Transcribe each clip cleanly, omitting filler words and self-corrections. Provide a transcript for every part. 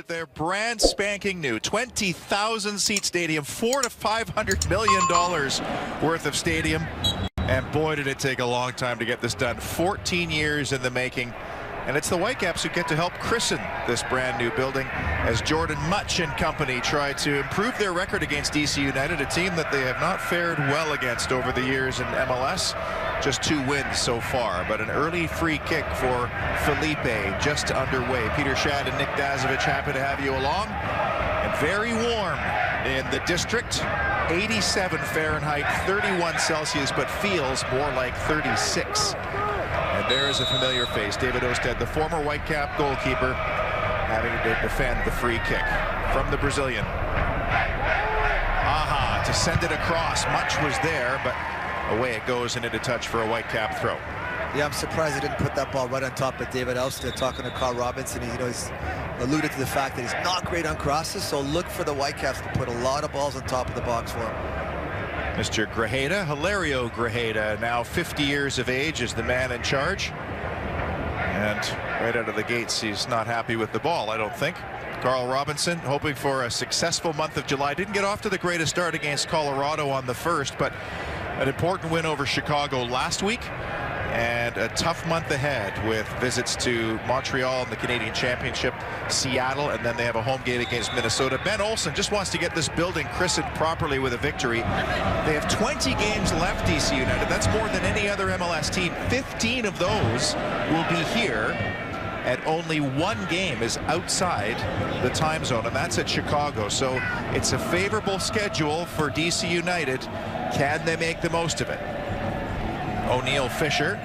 They're brand spanking new 20,000 seat stadium, $400 to $500 million worth of stadium, and boy did it take a long time to get this done. 14 years in the making, and it's the Whitecaps who get to help christen this brand new building as Jordan Much and company try to improve their record against C.United, a team that they have not fared well against over the years in MLS. Just 2 wins so far, but an early free kick for Felipe just underway. Peter Shad and Nick Dazovic happy to have you along. And very warm in the district. 87 Fahrenheit, 31 Celsius, but feels more like 36. And there is a familiar face, David Osted, the former Whitecap goalkeeper, having to defend the free kick from the Brazilian. Aha, to send it across. Much was there, but away it goes and into touch for a Whitecap throw. Yeah, I'm surprised he didn't put that ball right on top of David Elster. Talking to Carl Robinson, he's alluded to the fact that he's not great on crosses, so look for the Whitecaps to put a lot of balls on top of the box for him. Mr. Grajeda, Hilario Grajeda, now 50 years of age, is the man in charge. And right out of the gates, he's not happy with the ball, I don't think. Carl Robinson hoping for a successful month of July. Didn't get off to the greatest start against Colorado on the first, but an important win over Chicago last week, and a tough month ahead with visits to Montreal in the Canadian Championship, Seattle, and then they have a home game against Minnesota. Ben Olsen just wants to get this building christened properly with a victory. They have 20 games left, DC United. That's more than any other MLS team. 15 of those will be here, and only 1 game is outside the time zone, and that's at Chicago. So it's a favorable schedule for DC United. Can they make the most of it? O'Neill Fisher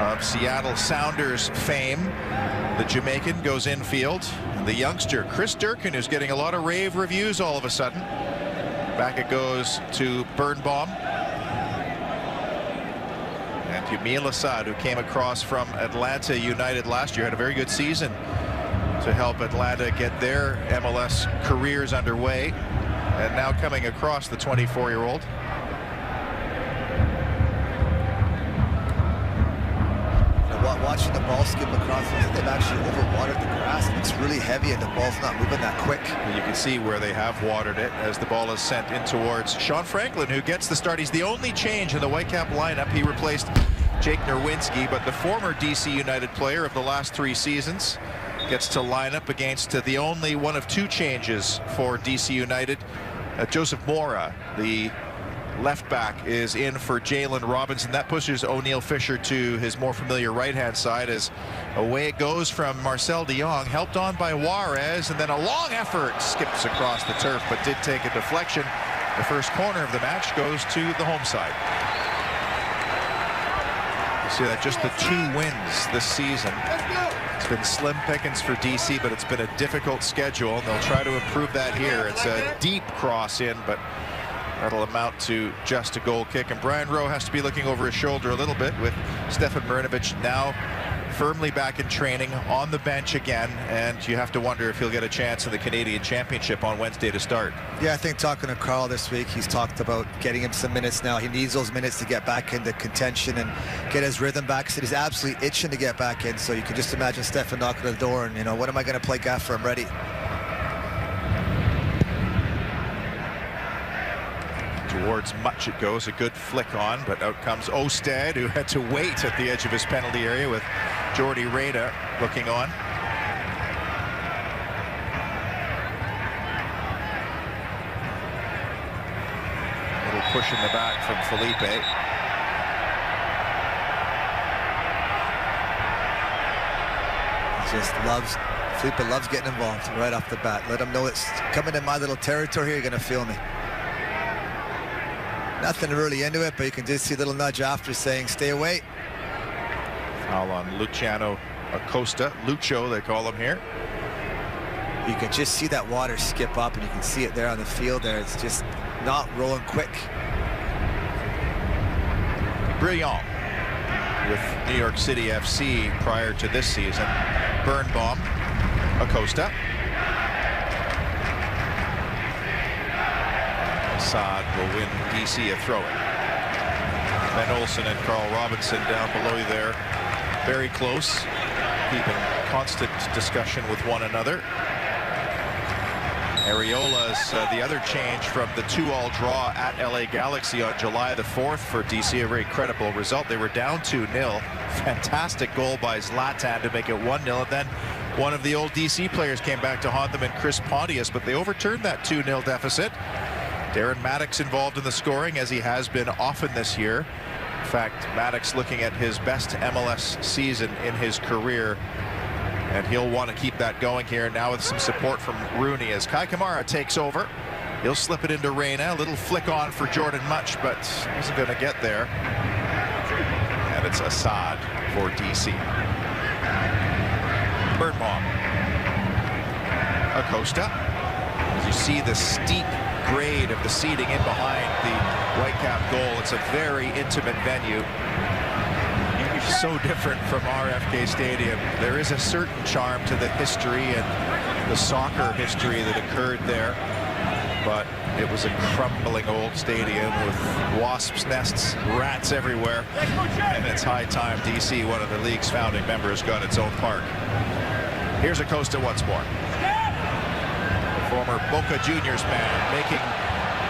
of Seattle Sounders fame, the Jamaican, goes infield. And the youngster Chris Durkin, who's getting a lot of rave reviews all of a sudden. Back it goes to Birnbaum. And Yamil Assad, who came across from Atlanta United last year, had a very good season to help Atlanta get their MLS careers underway. And now coming across, the 24-year-old. Watching the ball skim across, I think they've actually overwatered the grass. It's really heavy and the ball's not moving that quick. You can see where they have watered it as the ball is sent in towards Sean Franklin, who gets the start. He's the only change in the Whitecap lineup. He replaced Jake Nerwinski, but the former DC United player of the last 3 seasons gets to line up against the only one of 2 changes for DC United. Joseph Mora, the left back, is in for Jalen Robinson. That pushes O'Neill Fisher to his more familiar right-hand side as away it goes from Marcel de Jong, helped on by Juarez, and then a long effort skips across the turf, but did take a deflection. The first corner of the match goes to the home side. You see that just the 2 wins this season. It's been slim pickings for DC, but it's been a difficult schedule, and they'll try to improve that here. It's a deep cross in, but that'll amount to just a goal kick. And Brian Rowe has to be looking over his shoulder a little bit with Stefan Marinovic now firmly back in training, on the bench again, and you have to wonder if he'll get a chance in the Canadian Championship on Wednesday to start. Yeah, I think talking to Carl this week, he's talked about getting him some minutes now. He needs those minutes to get back into contention and get his rhythm back. He said he's absolutely itching to get back in, so you can just imagine Stefan knocking on the door and, you know, what am I going to play Gaffer? I'm ready. Towards Much it goes, a good flick on, but out comes Osted, who had to wait at the edge of his penalty area with Jordi Reyna looking on. A little push in the back from Felipe. Felipe loves getting involved right off the bat. Let him know it's coming in my little territory here, you're going to feel me. Nothing really into it, but you can just see a little nudge after saying, stay away. Foul on Luciano Acosta. Lucho, they call him here. You can just see that water skip up, and you can see it there on the field there. It's just not rolling quick. Brilliant with New York City FC prior to this season. Birnbaum, Acosta. Assad will win DC a throw-in. Ben Olsen and Carl Robinson down below you there, very close, keeping constant discussion with one another. Ariola's the other change from the 2-2 draw at LA Galaxy on July the 4th for DC. A very credible result. They were down 2-0. Fantastic goal by Zlatan to make it 1-0. And then one of the old DC players came back to haunt them in Chris Pontius, but they overturned that 2-0 deficit. Darren Maddox involved in the scoring, as he has been often this year. In fact, Maddox looking at his best MLS season in his career, and he'll want to keep that going here now with some support from Rooney as Kai Kamara takes over. He'll slip it into Reyna. A little flick on for Jordan Much, but isn't going to get there. And it's Assad for DC. Birnbaum. Acosta. As you see the steep grade of the seating in behind the Whitecap goal, it's a very intimate venue. So different from RFK Stadium. There is a certain charm to the history and the soccer history that occurred there, but it was a crumbling old stadium with wasps' nests, rats everywhere, and it's high time DC, one of the league's founding members, got its own park. Here's Acosta once more. Former Boca Juniors man making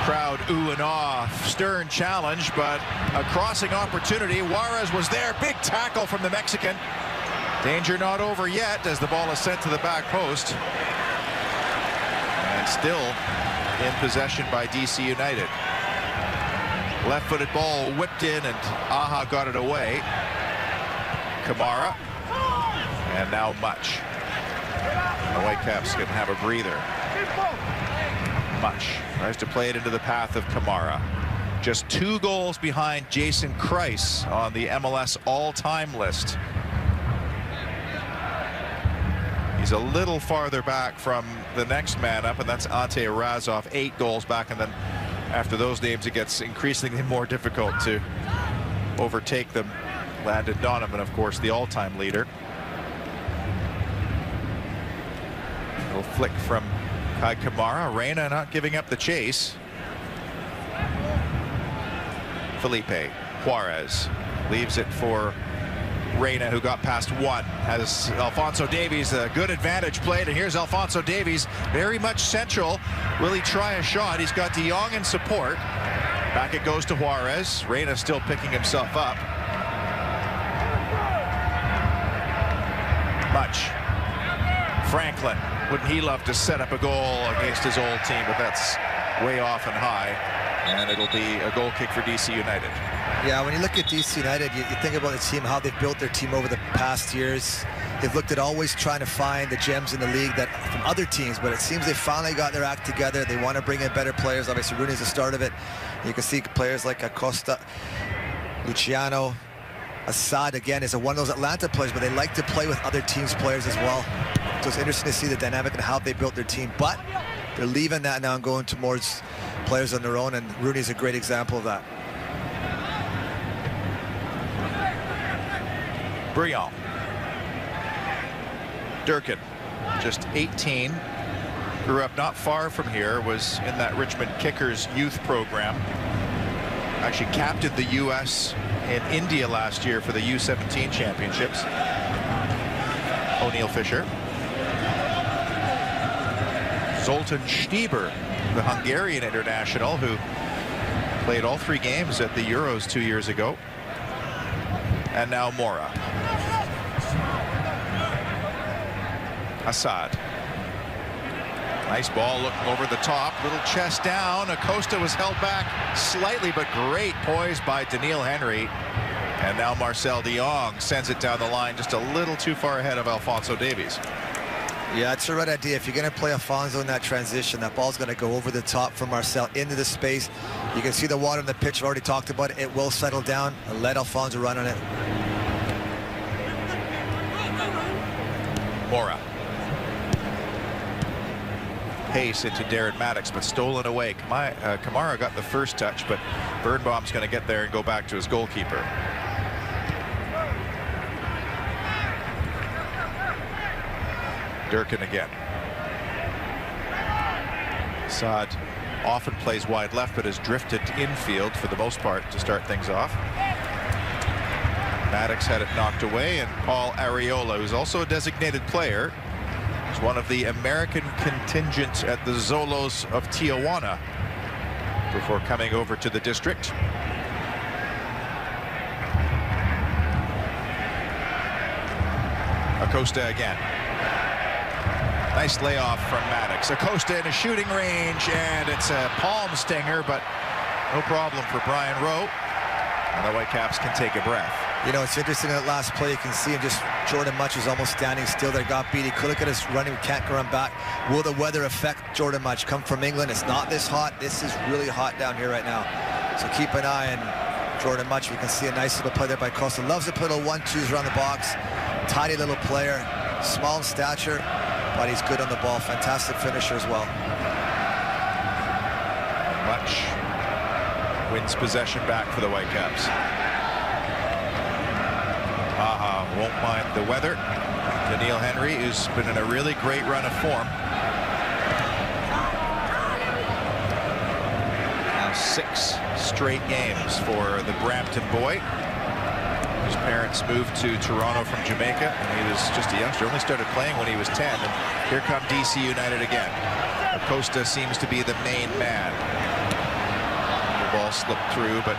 crowd ooh and ah. Stern challenge, but a crossing opportunity. Juarez was there. Big tackle from the Mexican. Danger not over yet as the ball is sent to the back post. And still in possession by DC United. Left-footed ball whipped in, and Aja got it away. Kamara. And now Much. The Whitecaps can have a breather. Much tries to play it into the path of Kamara. Just 2 goals behind Jason Kreis on the MLS all-time list. He's a little farther back from the next man up, and that's Ante Razov, 8 goals back, and then after those names it gets increasingly more difficult to overtake them. Landon Donovan, of course, the all-time leader. Little flick from Kai Kamara. Reyna not giving up the chase. Felipe Juarez leaves it for Reyna, who got past one. Has Alphonso Davies a good advantage played, and here's Alphonso Davies very much central. Will he try a shot? He's got De Jong in support. Back it goes to Juarez. Reyna still picking himself up. Much. Franklin. Wouldn't he love to set up a goal against his old team, but that's way off and high, and it'll be a goal kick for DC United. Yeah, when you look at DC United, you think about the team, how they've built their team over the past years. They've looked at always trying to find the gems in the league that from other teams, but it seems they finally got their act together. They want to bring in better players. Obviously, Rooney's the start of it. You can see players like Acosta, Luciano, Assad, again, is one of those Atlanta players, but they like to play with other teams' players as well. So it's interesting to see the dynamic and how they built their team, but they're leaving that now and going towards players on their own, and Rooney's a great example of that. Briand. Durkin, just 18, grew up not far from here, was in that Richmond Kickers youth program. Actually captained the U.S. in India last year for the U17 championships. O'Neill Fisher. Zoltan Stieber, the Hungarian international who played all 3 games at the Euros 2 years ago. And now Mora. Assad. Nice ball looking over the top, little chest down. Acosta was held back slightly, but great poise by Daniil Henry. And now Marcel de Jong sends it down the line just a little too far ahead of Alphonso Davies. Yeah, it's the right idea. If you're going to play Alfonso in that transition, that ball's going to go over the top from Marcel into the space. You can see the water in the pitch. I've already talked about it. It will settle down and let Alfonso run on it. Mora. Pace into Darren Maddox, but stolen away. Kamara got the first touch, but Birnbaum's going to get there and go back to his goalkeeper. Durkin again. Assad often plays wide left, but has drifted infield for the most part to start things off. Maddox had it knocked away, and Paul Arriola, who's also a designated player, is one of the American contingent at the Zolos of Tijuana before coming over to the district. Acosta again. Nice layoff from Maddox. Acosta in a shooting range, and it's a palm stinger, but no problem for Brian Rowe. And the Whitecaps can take a breath. You know, it's interesting in that last play, you can see him just, Jordan Mutch is almost standing still there, got beat. He could look at his running, can't run back. Will the weather affect Jordan Mutch? Come from England, it's not this hot. This is really hot down here right now. So keep an eye on Jordan Mutch. We can see a nice little play there by Costa. Loves to put little 1-2s around the box. Tidy little player, small in stature, but he's good on the ball. Fantastic finisher as well. Mutch wins possession back for the Whitecaps. Won't mind the weather. Daniil Henry, who's been in a really great run of form. Now 6 straight games for the Brampton boy. His parents moved to Toronto from Jamaica, and he was just a youngster. Only started playing when he was 10. And here come C.United again. Acosta seems to be the main man. The ball slipped through, but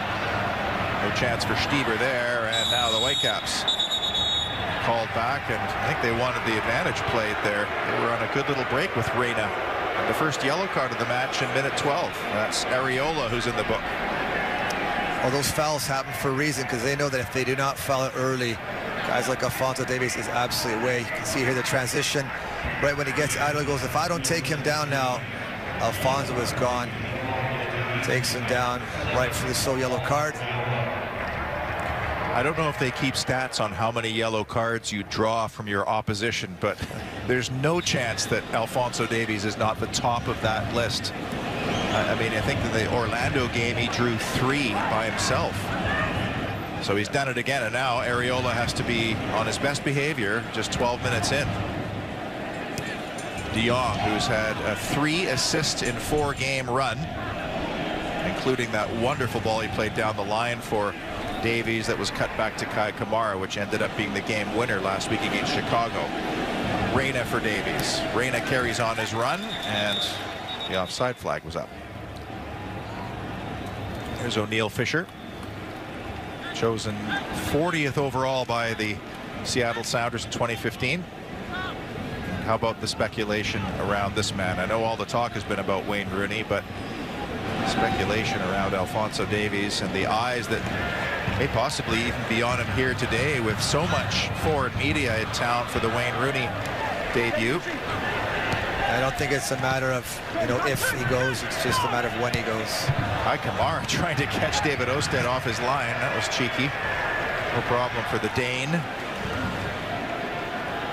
no chance for Stieber there. And now the Whitecaps called back, and I think they wanted the advantage played there. They were on a good little break with Reyna. And the first yellow card of the match in minute 12. That's Arriola who's in the book. Well, those fouls happen for a reason, because they know that if they do not foul it early, guys like Alphonso Davies is absolutely away. You can see here the transition right when he gets out of it, goes, if I don't take him down now, Alfonso is gone. Takes him down right for the sole yellow card. I don't know if they keep stats on how many yellow cards you draw from your opposition, but there's no chance that Alphonso Davies is not the top of that list. I mean, I think in the Orlando game he drew 3 by himself. So he's done it again, and now Arriola has to be on his best behavior just 12 minutes in. De Jong, who's had a 3 assist in 4 game run, including that wonderful ball he played down the line for Davies that was cut back to Kai Kamara, which ended up being the game winner last week against Chicago. Reyna for Davies. Reyna carries on his run, and the offside flag was up. There's O'Neill Fisher, chosen 40th overall by the Seattle Sounders in 2015. How about the speculation around this man? I know all the talk has been about Wayne Rooney, but speculation around Alphonso Davies and the eyes that may possibly even be on him here today with so much foreign media in town for the Wayne Rooney debut. I don't think it's a matter of, you know, if he goes, it's just a matter of when he goes. Kai Kamara trying to catch David Ousted off his line. That was cheeky. No problem for the Dane.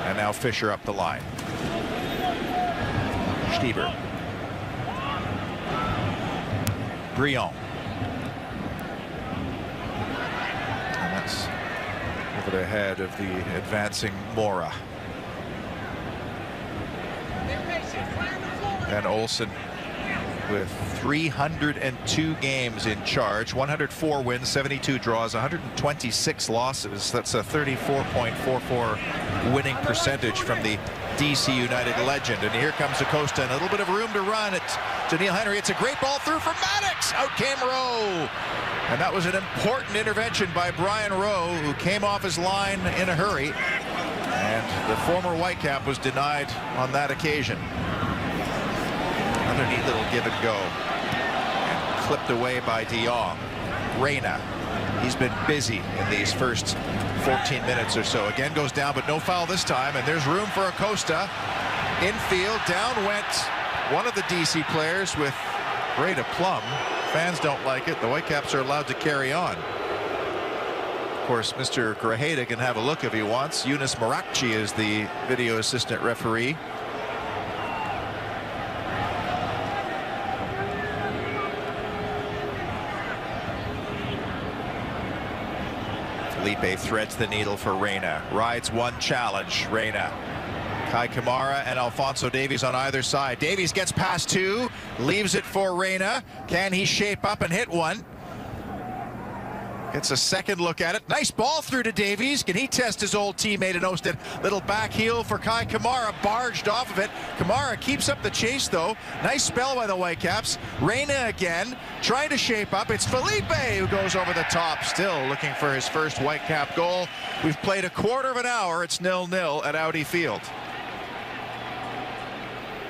And now Fisher up the line. Stieber. Brion. And that's over the head of the advancing Mora. And Olsen with 302 games in charge, 104 wins, 72 draws, 126 losses. That's a 34.44 winning percentage from the DC United legend. And here comes Acosta, and a little bit of room to run. It's Daniil Henry. It's a great ball through from Maddox. Out came Rowe. And that was an important intervention by Brian Rowe, who came off his line in a hurry. And the former Whitecap was denied on that occasion. Another neat little give and go. And clipped away by De Jong. Reyna. He's been busy in these first 14 minutes or so. Again goes down, but no foul this time. And there's room for Acosta. Infield, down went one of the DC players with great aplomb. Fans don't like it. The Whitecaps are allowed to carry on. Of course, Mr. Grajeda can have a look if he wants. Yunus Marakchi is the video assistant referee. Felipe threads the needle for Reyna. Rides one challenge. Reyna. Kai Kamara and Alphonso Davies on either side. Davies gets past 2. Leaves it for Reyna. Can he shape up and hit one? Gets a second look at it. Nice ball through to Davies. Can he test his old teammate in Osted? Little back heel for Kai Kamara. Barged off of it. Kamara keeps up the chase, though. Nice spell by the Whitecaps. Reina again, trying to shape up. It's Felipe who goes over the top. Still looking for his first Whitecap goal. We've played a quarter of an hour. It's 0-0 at Audi Field.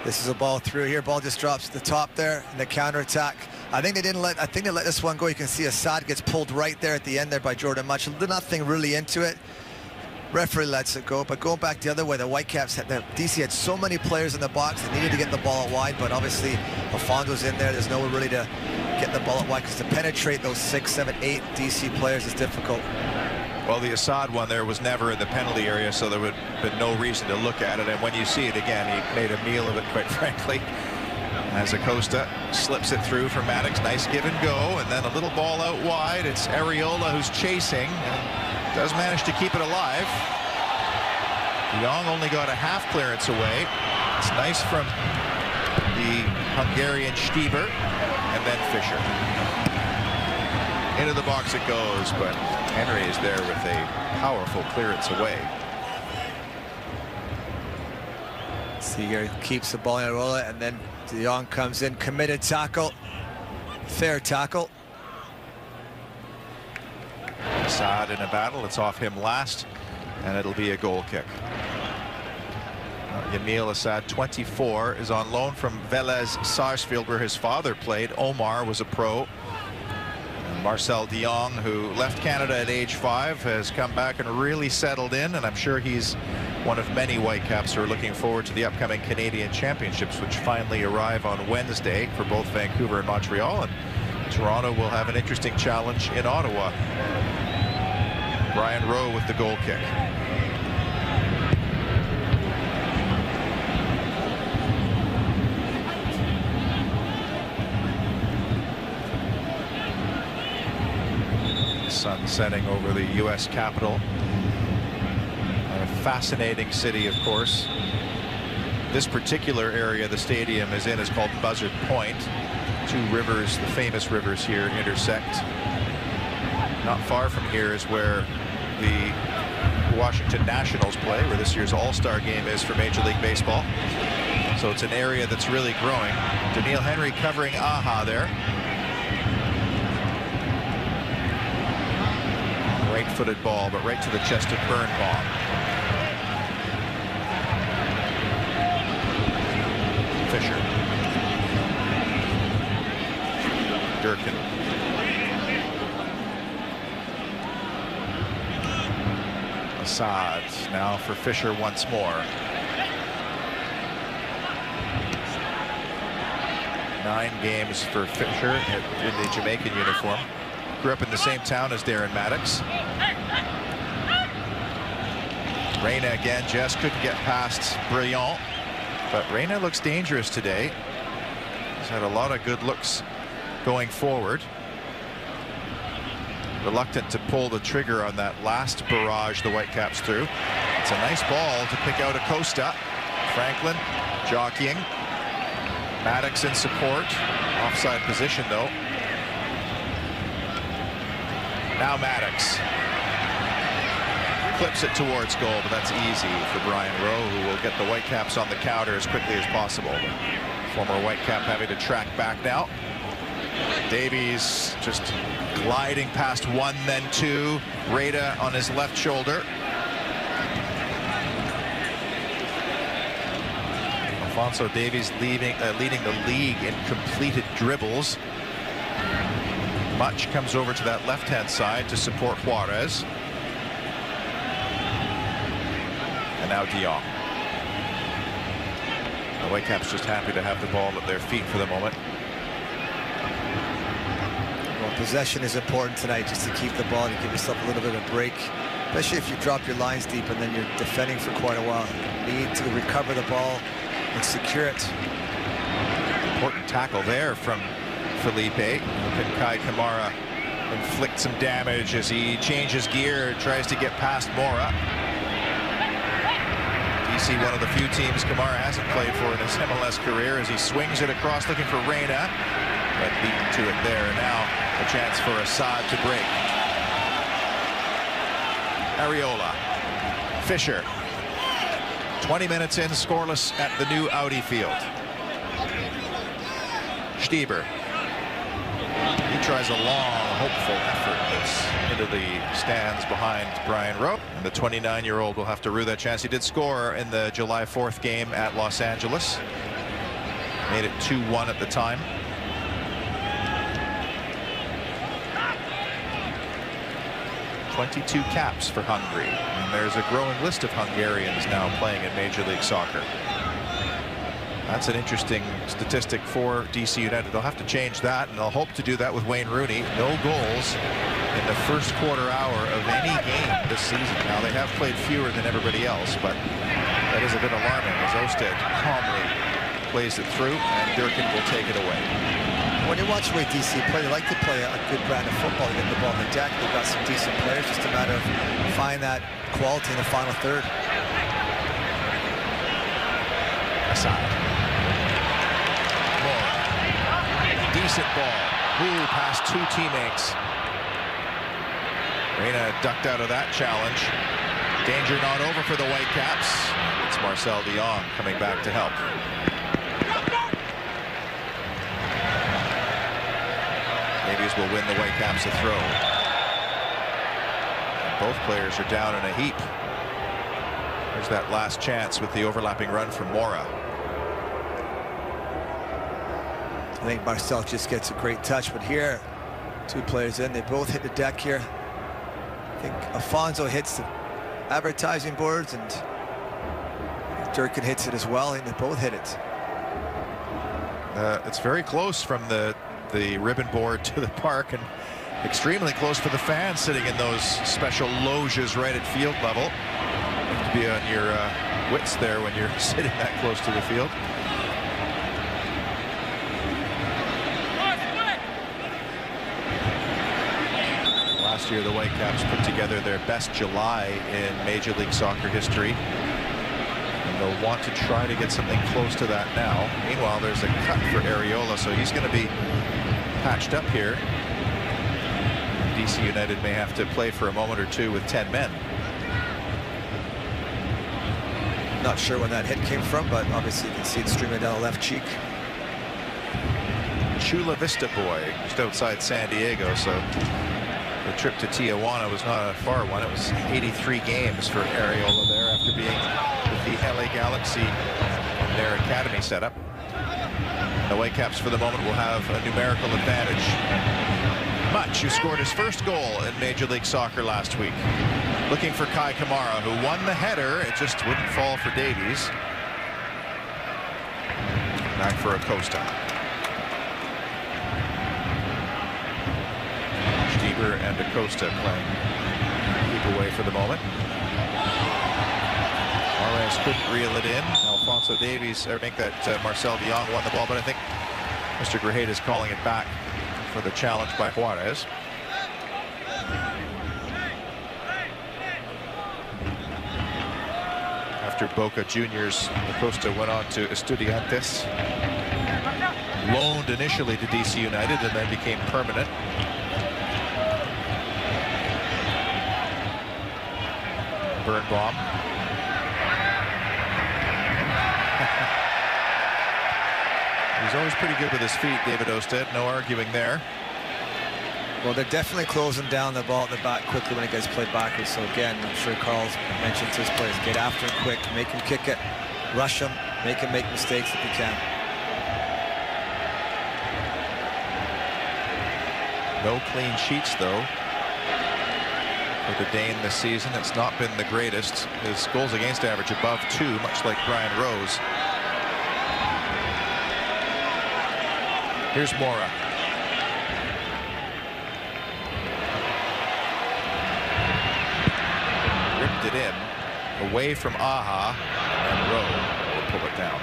This is a ball through here. Ball just drops to the top there in the counterattack. I think they let this one go. You can see Assad gets pulled right there at the end there by Jordan Much. Nothing really into it. Referee lets it go. But going back the other way, the Whitecaps DC had so many players in the box. They needed to get the ball out wide, but obviously Afondo's in there. There's nowhere really to get the ball out wide, because to penetrate those 6, 7, 8 DC players is difficult. Well, the Assad one there was never in the penalty area, so there would have been no reason to look at it. And when you see it again, he made a meal of it, quite frankly. As Acosta slips it through for Maddox. Nice give and go, and then a little ball out wide. It's Areola who's chasing and does manage to keep it alive. De Jong only got a half clearance away. It's nice from the Hungarian Stieber, and then Fisher. Into the box it goes, but Henry is there with a powerful clearance away. Seager keeps the ball in Areola, and then De Jong comes in, committed tackle, fair tackle. Assad in a battle. It's off him last, and it'll be a goal kick. Yamil Assad, 24, is on loan from Velez Sarsfield, where his father played. Omar was a pro. And Marcel De Jong, who left Canada at age 5, has come back and really settled in, and I'm sure he's one of many Whitecaps who are looking forward to the upcoming Canadian Championships, which finally arrive on Wednesday for both Vancouver and Montreal. And Toronto will have an interesting challenge in Ottawa. Brian Rowe with the goal kick. Sun setting over the U.S. Capitol. A fascinating city, of course. This particular area the stadium is in is called Buzzard Point. 2 rivers, the famous rivers here, intersect. Not far from here is where the Washington Nationals play, where this year's All-Star game is for Major League Baseball. So it's an area that's really growing. Daniil Henry covering Aha there. Right-footed ball, but right to the chest of Birnbaum. Fisher. Durkin. Assad now for Fisher once more. 9 games for Fisher in the Jamaican uniform. Grew up in the same town as Darren Maddox. Reina again, just couldn't get past Brillant. But Reina looks dangerous today. He's had a lot of good looks going forward. Reluctant to pull the trigger on that last barrage the Whitecaps threw. It's a nice ball to pick out Acosta. Franklin jockeying. Maddox in support. Offside position though. Now Maddox clips it towards goal, but that's easy for Brian Rowe, who will get the Whitecaps on the counter as quickly as possible. Former Whitecap having to track back now. Davies just gliding past 1, then 2. Rada on his left shoulder. Alphonso Davies leading the league in completed dribbles. Much comes over to that left-hand side to support Juarez. And now De Jong. The Whitecaps just happy to have the ball at their feet for the moment. Well, possession is important tonight, just to keep the ball, to give yourself a little bit of a break, especially if you drop your lines deep and then you're defending for quite a while. You need to recover the ball and secure it. Important tackle there from Felipe. Can Kai Kamara inflict some damage as he changes gear, tries to get past Mora. DC, one of the few teams Kamara hasn't played for in his MLS career, as he swings it across looking for Reina, but beaten to it there. Now a chance for Assad to break. Areola. Fisher. 20 minutes in, scoreless at the new Audi field. Stieber. He tries a long, hopeful effort that's into the stands behind Brian Rowe. And the 29-year-old will have to rue that chance. He did score in the July 4th game at Los Angeles. Made it 2-1 at the time. "22 caps for Hungary, and there's a growing list of Hungarians now playing in Major League Soccer. That's an interesting statistic for DC United. They'll have to change that, and they'll hope to do that with Wayne Rooney. No goals in the first quarter hour of any game this season. Now, they have played fewer than everybody else, but that is a bit alarming as Osted calmly plays it through, and Durkin will take it away. When you watch the way DC play, they like to play a good brand of football, getting the ball on the deck. They've got some decent players, just a matter of finding that quality in the final third. Aside. More. Decent ball. Ooh, past two teammates. Reina ducked out of that challenge. Danger not over for the Whitecaps. It's Marcel de Jong coming back to help. Davies will win the Whitecaps a throw. Both players are down in a heap. There's that last chance with the overlapping run from Mora. I think Marcel just gets a great touch, but here, two players in, they both hit the deck here. I think Afonso hits the advertising boards, and Durkin hits it as well, and they both hit it. It's very close from the ribbon board to the park, and extremely close for the fans sitting in those special loges right at field level. You have to be on your wits there when you're sitting that close to the field. Last year the Whitecaps put together their best July in Major League Soccer history. They'll want to try to get something close to that now. Meanwhile, there's a cut for Areola, so he's going to be patched up here. DC United may have to play for a moment or two with 10 men. Not sure when that hit came from, but obviously you can see it streaming down the left cheek. Chula Vista boy, just outside San Diego, so the trip to Tijuana was not a far one. It was 83 games for Areola there after being with the LA Galaxy in their academy setup. The Whitecaps for the moment will have a numerical advantage. Much, who scored his first goal in Major League Soccer last week. Looking for Kai Kamara, who won the header. It just wouldn't fall for Davies. Back for Acosta. Stieber and Acosta playing keep away for the moment. Juarez couldn't reel it in. Alphonso Davies, I think that Marcel de Jong won the ball, but I think Mr. Grajeda is calling it back for the challenge by Juarez. After Boca Juniors, Acosta went on to Estudiantes. Loaned initially to DC United and then became permanent. Birnbaum. He's always pretty good with his feet, David Osted. No arguing there. Well, they're definitely closing down the ball at the back quickly when it gets played backwards. So again, I'm sure Carl's mentioned to his players, get after him quick, make him kick it, rush him, make him make mistakes if he can. No clean sheets, though, for the Dane this season. It's not been the greatest. His goals against average above 2, much like Brian Rose. Here's Mora. Ripped it in, away from Aja, and Rowe will pull it down.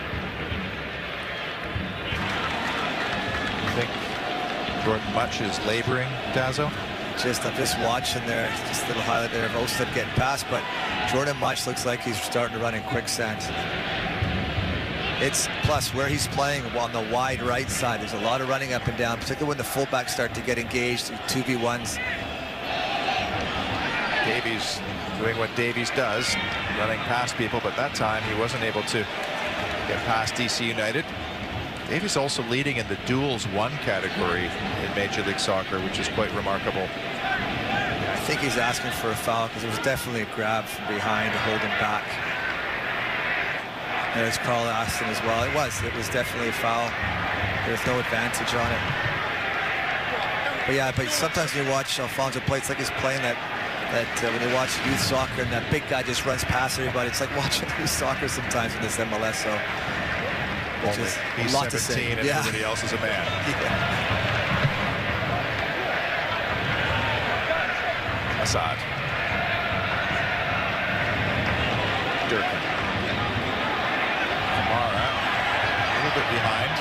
You think Jordan Much is laboring, Dazzo? I'm just watching there, just a little highlight there of Osted getting past, but Jordan Much looks like he's starting to run in quicksand. It's plus where he's playing on the wide right side. There's a lot of running up and down, particularly when the fullbacks start to get engaged, 2v1s. Davies doing what Davies does, running past people, but that time he wasn't able to get past DC United. Davies also leading in the duels won category in Major League Soccer, which is quite remarkable. I think he's asking for a foul because it was definitely a grab from behind to hold him back. There's Carl Aston as well. It was definitely a foul. There's no advantage on it. But yeah, but sometimes when you watch Alfonso play, it's like he's playing that when you watch youth soccer and that big guy just runs past everybody. It's like watching youth soccer sometimes in this MLS. So he's a lot 17 to say. and everybody else is a man. Yeah. Assad. Durkin. Kamara a little bit behind.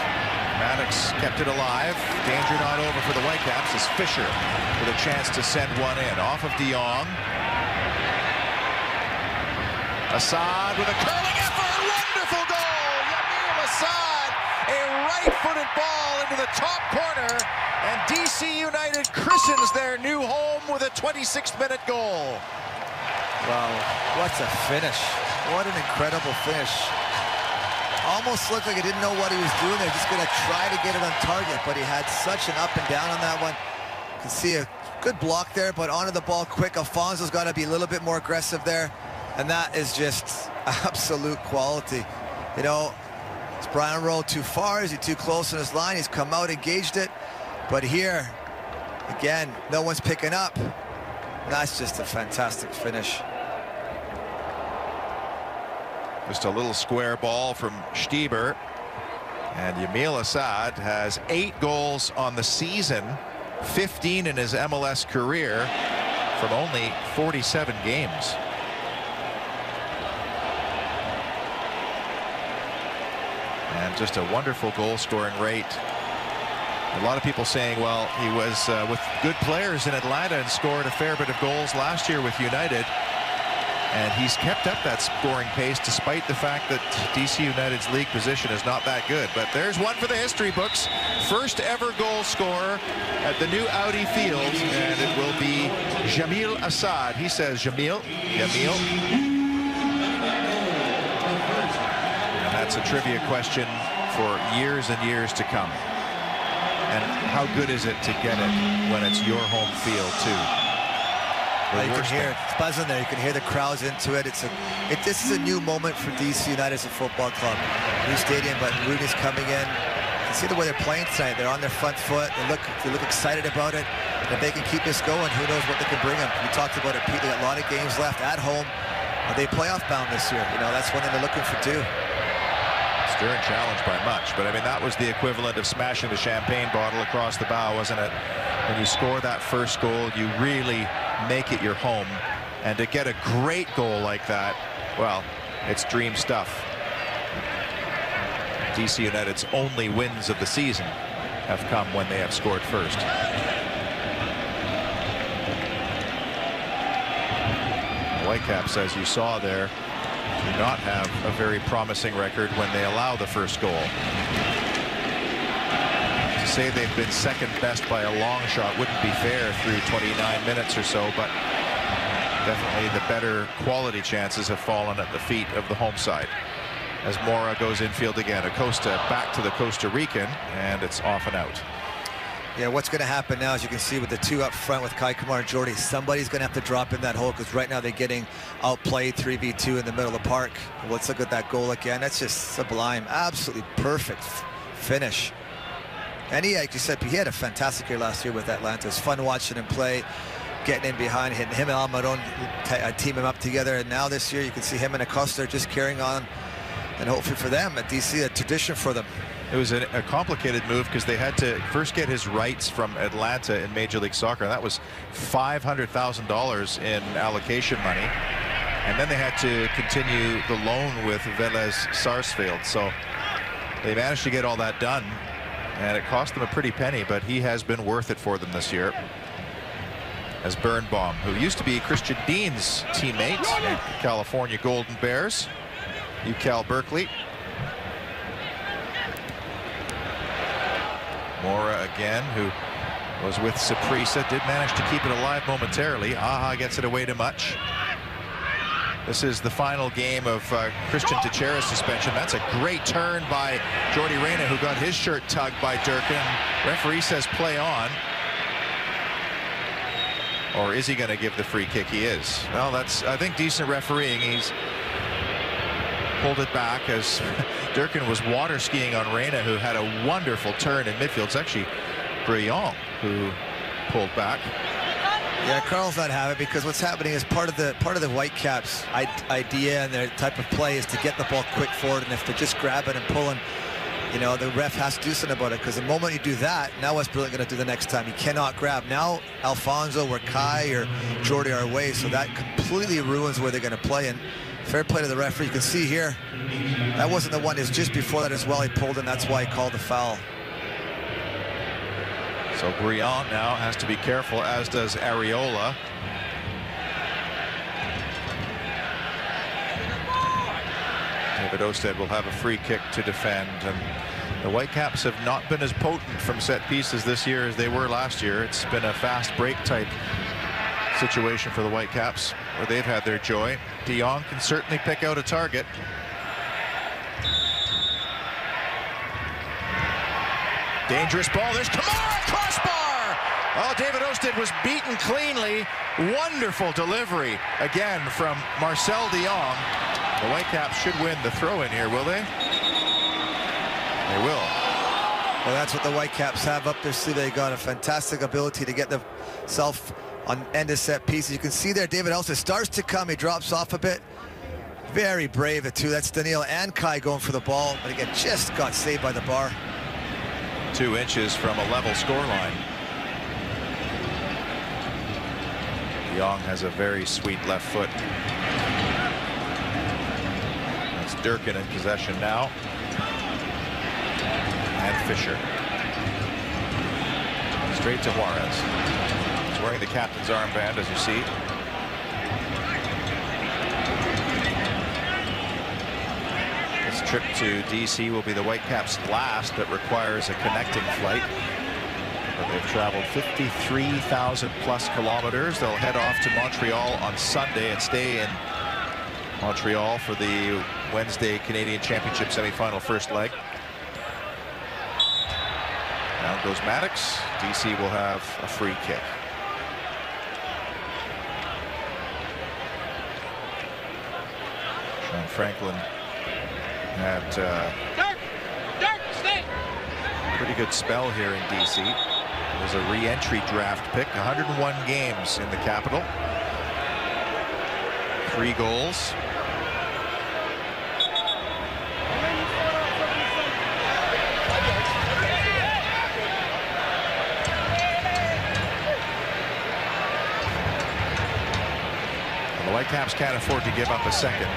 Maddox kept it alive. Danger not over for the Whitecaps as Fisher with a chance to send one in. Off of De Jong. Assad with a curling effort. Wonderful goal. Yamil Assad. A right-footed ball into the top corner. And DC United christens their new home with a 26th minute goal. Wow, what a finish. What an incredible finish. Almost looked like he didn't know what he was doing there, just gonna try to get it on target, but he had such an up and down on that one. You can see a good block there, but onto the ball quick. Alfonso's got to be a little bit more aggressive there, and that is just absolute quality. You know, is Brian rolled too far? Is he too close in his line? He's come out, engaged it, but here, again, no one's picking up. That's just a fantastic finish. Just a little square ball from Stieber. And Yamil Assad has 8 goals on the season, 15 in his MLS career from only 47 games. And just a wonderful goal scoring rate. A lot of people saying, well, he was with good players in Atlanta and scored a fair bit of goals last year with United. And he's kept up that scoring pace despite the fact that DC United's league position is not that good. But there's one for the history books. First ever goal scorer at the new Audi Field, and it will be Yamil Assad. He says Yamil. And that's a trivia question for years and years to come. And how good is it to get it when it's your home field too? You can hear it. It's buzzing there. You can hear the crowds into it. This is a new moment for DC United as a football club. New stadium, but Rooney's coming in. You can see the way they're playing tonight. They're on their front foot. They look excited about it. And if they can keep this going, who knows what they can bring them. We talked about it, Pete. They got a lot of games left at home. Are they playoff bound this year? You know, that's one thing they're looking for too. Stern challenged by much, but I mean that was the equivalent of smashing the champagne bottle across the bow, wasn't it? When you score that first goal, you really make it your home, and to get a great goal like that, well, it's dream stuff. DC United's only wins of the season have come when they have scored first. Whitecaps, as you saw there, do not have a very promising record when they allow the first goal. To say they've been second best by a long shot wouldn't be fair through 29 minutes or so, but definitely the better quality chances have fallen at the feet of the home side. As Mora goes infield again, Acosta back to the Costa Rican, and it's off and out. Yeah, what's going to happen now, as you can see with the two up front with Kai Kamara and Jordy, somebody's going to have to drop in that hole, because right now they're getting outplayed 3v2 in the middle of the park. Let's look at that goal again. That's just sublime. Absolutely perfect finish. And he, like you said, he had a fantastic year last year with Atlanta. It's fun watching him play, getting in behind, hitting him and Almiron, teaming up together. And now this year you can see him and Acosta just carrying on, and hopefully for them at DC, a tradition for them. It was a complicated move because they had to first get his rights from Atlanta in Major League Soccer, and that was $500,000 in allocation money. And then they had to continue the loan with Vélez Sarsfield. So they managed to get all that done, and it cost them a pretty penny, but he has been worth it for them this year. As Birnbaum, who used to be Christian Dean's teammate, California Golden Bears, UCal Berkeley. Mora again, who Was with Saprissa, did manage to keep it alive momentarily. Aha gets it away to Much. This is the final game of Christian Teixeira's suspension. That's a great turn by Jordi Reyna, who got his shirt tugged by Durkin. Referee says play on. Or is he going to give the free kick? He is. Well, that's, I think, decent refereeing. He's pulled it back as Durkin was water skiing on Reyna, who had a wonderful turn in midfield. It's actually Briand who pulled back. Yeah, Carl's not having it because what's happening is part of the Whitecaps idea and their type of play is to get the ball quick forward, and if they're just grabbing and pulling, you know, the ref has to do something about it, because the moment you do that, now what's Brilliant going to do the next time? You cannot grab. Now Alfonso or Kai or Jordi are away, so that completely ruins where they're going to play. And fair play to the referee. You can see here, that wasn't the one. It was just before that as well. He pulled, and that's why he called the foul. So Briand now has to be careful, as does Areola. David Osted will have a free kick to defend, and the Whitecaps have not been as potent from set pieces this year as they were last year. It's been a fast break type situation for the Whitecaps where they've had their joy. De Jong can certainly pick out a target. Dangerous ball. There's Kamara, crossbar. Oh, David Osted was beaten cleanly. Wonderful delivery again from Marcel de Jong. The Whitecaps should win the throw-in here, will they? They will. Well, that's what the Whitecaps have up their sleeve. They got a fantastic ability to get themselves on end of set pieces. You can see there, David Osted starts to come. He drops off a bit. Very brave, the two. That's Daniil and Kai going for the ball, but again, just got saved by the bar. 2 inches from a level scoreline. De Jong has a very sweet left foot. That's Durkin in possession now. And Fisher. Straight to Juarez. He's wearing the captain's armband, as you see. This trip to DC will be the Whitecaps' last that requires a connecting flight. But they've traveled 53,000 plus kilometers. They'll head off to Montreal on Sunday and stay in Montreal for the Wednesday Canadian Championship semifinal first leg. Down goes Maddox. DC will have a free kick. Sean Franklin had a pretty good spell here in DC. It was a re-entry draft pick. 101 games in the capital. 3 goals. And the Whitecaps can't afford to give up a second.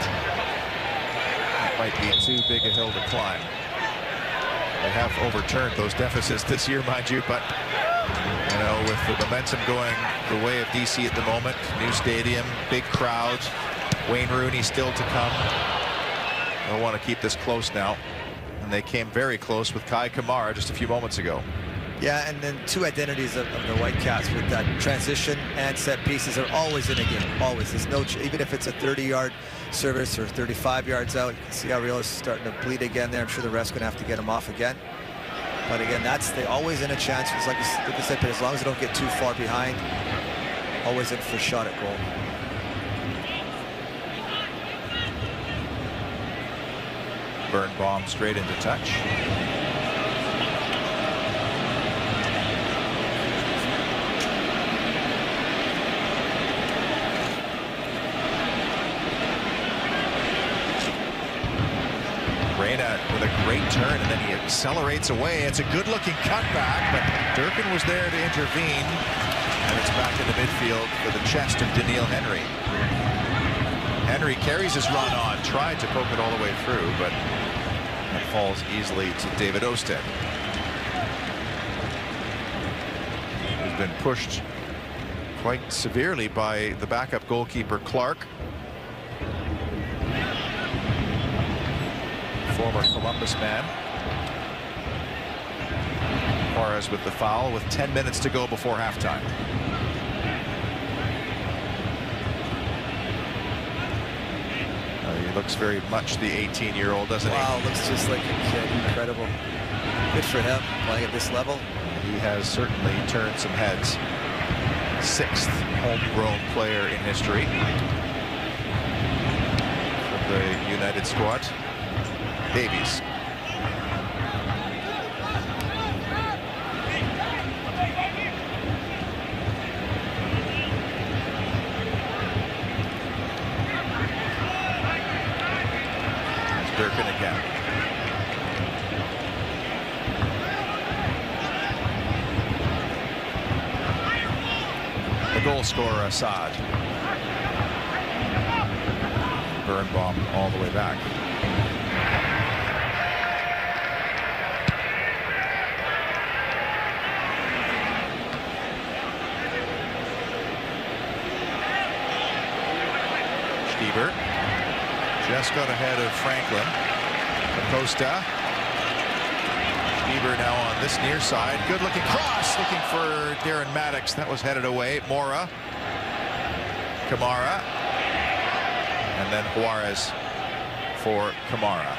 Might be too big a hill to climb. They have overturned those deficits this year, mind you, but you know, with the momentum going the way of DC at the moment, new stadium, big crowd, Wayne Rooney still to come. They'll want to keep this close now, and they came very close with Kai Kamara just a few moments ago. Yeah, and then 2 identities of the Whitecaps with that transition and set pieces are always in a game, always. There's no, even if it's a 30-yard service or 35 yards out, you can see Areola is starting to bleed again there. I'm sure the ref's going to have to get him off again. But again, they always in a chance. It's like I said, but as long as they don't get too far behind, always in for a shot at goal. Birnbaum straight into touch. Reyna with a great turn, and then he accelerates away. It's a good-looking cutback, but Durkin was there to intervene, and it's back in the midfield for the chest of Daniil Henry. Henry carries his run on, tried to poke it all the way through, but it falls easily to David Osted. He's been pushed quite severely by the backup goalkeeper Clark. Former Columbus man. Juarez with the foul with 10 minutes to go before halftime. He looks very much the 18-year-old, doesn't he? Wow, looks just like a kid. Incredible. Good for him playing at this level. He has certainly turned some heads. 6th homegrown player in history for the United squad. Davies. Durkin again. The goal scorer, Assad. Birnbaum all the way back. Stieber just got ahead of Franklin. Acosta. Stieber now on this near side. Good looking cross, looking for Darren Maddox. That was headed away. Mora. Kamara. And then Juarez for Kamara.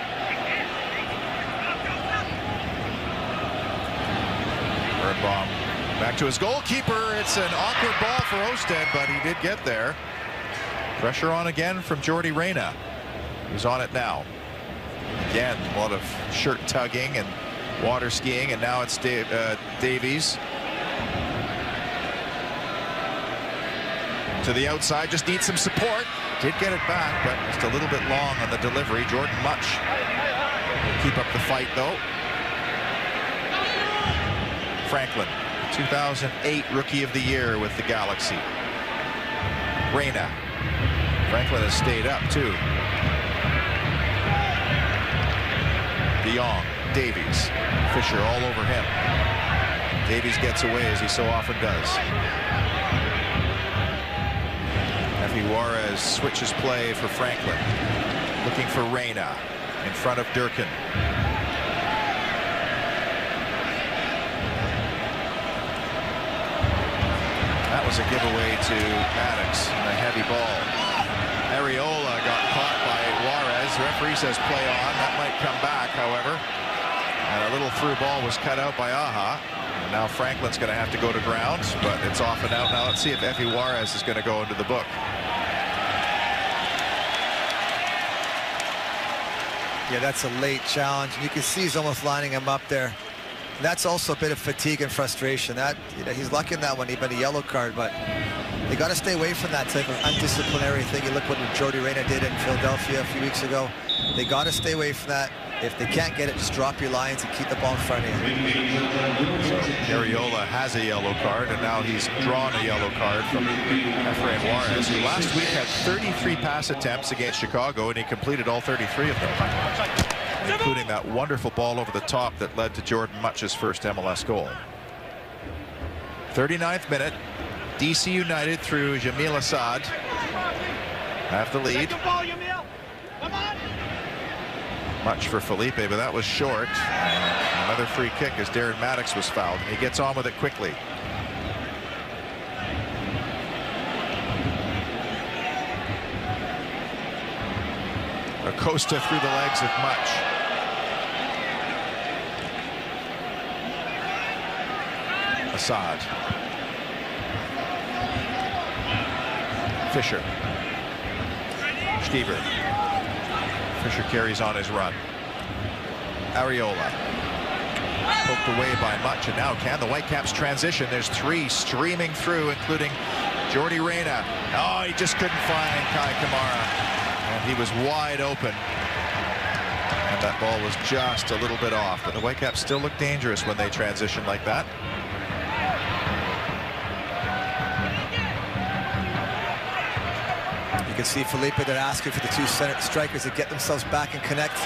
Birnbaum back to his goalkeeper. It's an awkward ball for Osted, but he did get there. Pressure on again from Jordi Reyna. He's on it now. Again, a lot of shirt tugging and water skiing, and now it's Davies. To the outside, just needs some support. Did get it back, but just a little bit long on the delivery. Jordan Much will keep up the fight, though. Franklin, 2008 Rookie of the Year with the Galaxy. Reyna. Franklin has stayed up, too. De Jong, Davies, Fisher all over him. Davies gets away as he so often does. Juarez switches play for Franklin. Looking for Reyna in front of Durkin. That was a giveaway to Maddox and a heavy ball. Areola got caught by Juarez. The referee says play on. That might come back, however. And a little through ball was cut out by Aja. And now Franklin's going to have to go to ground, but it's off and out. Now let's see if Juarez is going to go into the book. Yeah, that's a late challenge. You can see he's almost lining him up there. That's also a bit of fatigue and frustration. That, you know, he's lucky in that one, even a yellow card, but they got to stay away from that type of undisciplinary thing. You look what Jordi Reyna did in Philadelphia a few weeks ago. They got to stay away from that. If they can't get it, just drop your lines and keep the ball in front of you. So Areola has a yellow card, and now he's drawn a yellow card from Juarez, who last week had 33 pass attempts against Chicago, and he completed all 33 of them, including that wonderful ball over the top that led to Jordan Much's first MLS goal. 39th minute, DC United through Jamil Assad have the lead. Much for Felipe, but that was short. And another free kick as Darren Maddox was fouled. He gets on with it quickly. Acosta through the legs of Much. Assad. Fisher. Stieber. Fisher carries on his run. Areola. Poked away by Much, and now can the Whitecaps transition? There's 3 streaming through, including Jordi Reyna. Oh, he just couldn't find Kai Kamara, and he was wide open. And that ball was just a little bit off, but the Whitecaps still look dangerous when they transition like that. You can see Felipe, they're asking for the 2 center strikers to get themselves back and connect.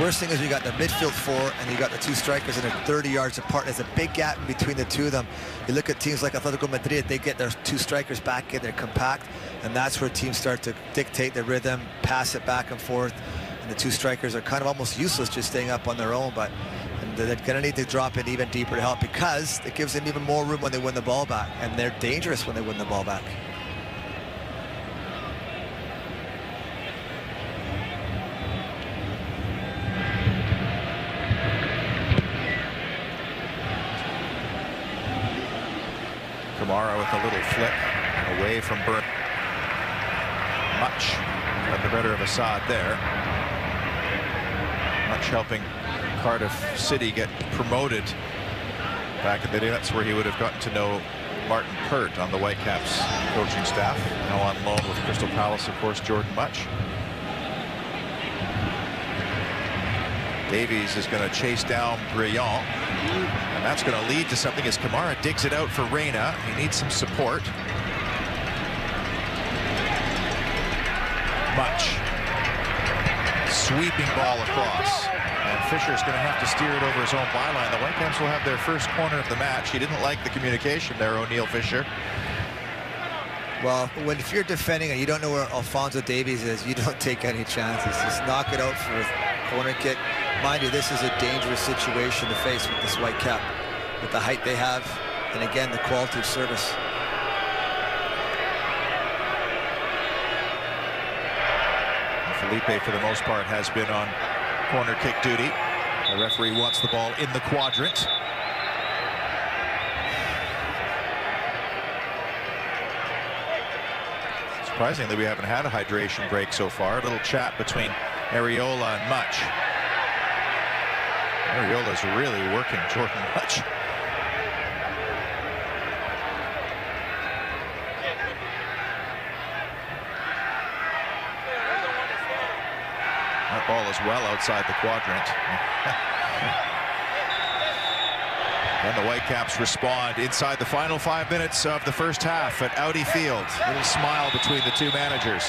Worst thing is you got the midfield 4 and you got the 2 strikers and they're 30 yards apart. There's a big gap between the 2 of them. You look at teams like Atletico Madrid, they get their 2 strikers back in, they're compact, and that's where teams start to dictate the rhythm, pass it back and forth, and the 2 strikers are kind of almost useless just staying up on their own. But they're going to need to drop in even deeper to help, because it gives them even more room when they win the ball back, and they're dangerous when they win the ball back. Kamara with a little flip away from Burn. Much at the better of Assad there. Much helping Cardiff City get promoted back in the day. That's where he would have gotten to know Martin Pert on the Whitecaps coaching staff. Now on loan with Crystal Palace, of course, Jordan Much. Davies is going to chase down Brillant, and that's going to lead to something as Kamara digs it out for Reyna. He needs some support. Much. Sweeping ball across. And Fisher's going to have to steer it over his own byline. The Whitecaps will have their first corner of the match. He didn't like the communication there, O'Neill Fisher. Well, if you're defending and you don't know where Alphonso Davies is, you don't take any chances. Just knock it out for a corner kick. Mind you, this is a dangerous situation to face with this Whitecap, with the height they have, and again, the quality of service. Felipe, for the most part, has been on corner kick duty. The referee wants the ball in the quadrant. Surprisingly, we haven't had a hydration break so far. A little chat between Areola and Much. Areola's really working Jordan Much. That ball is well outside the quadrant. And the Whitecaps respond inside the final 5 minutes of the first half at Audi Field. A little smile between the two managers.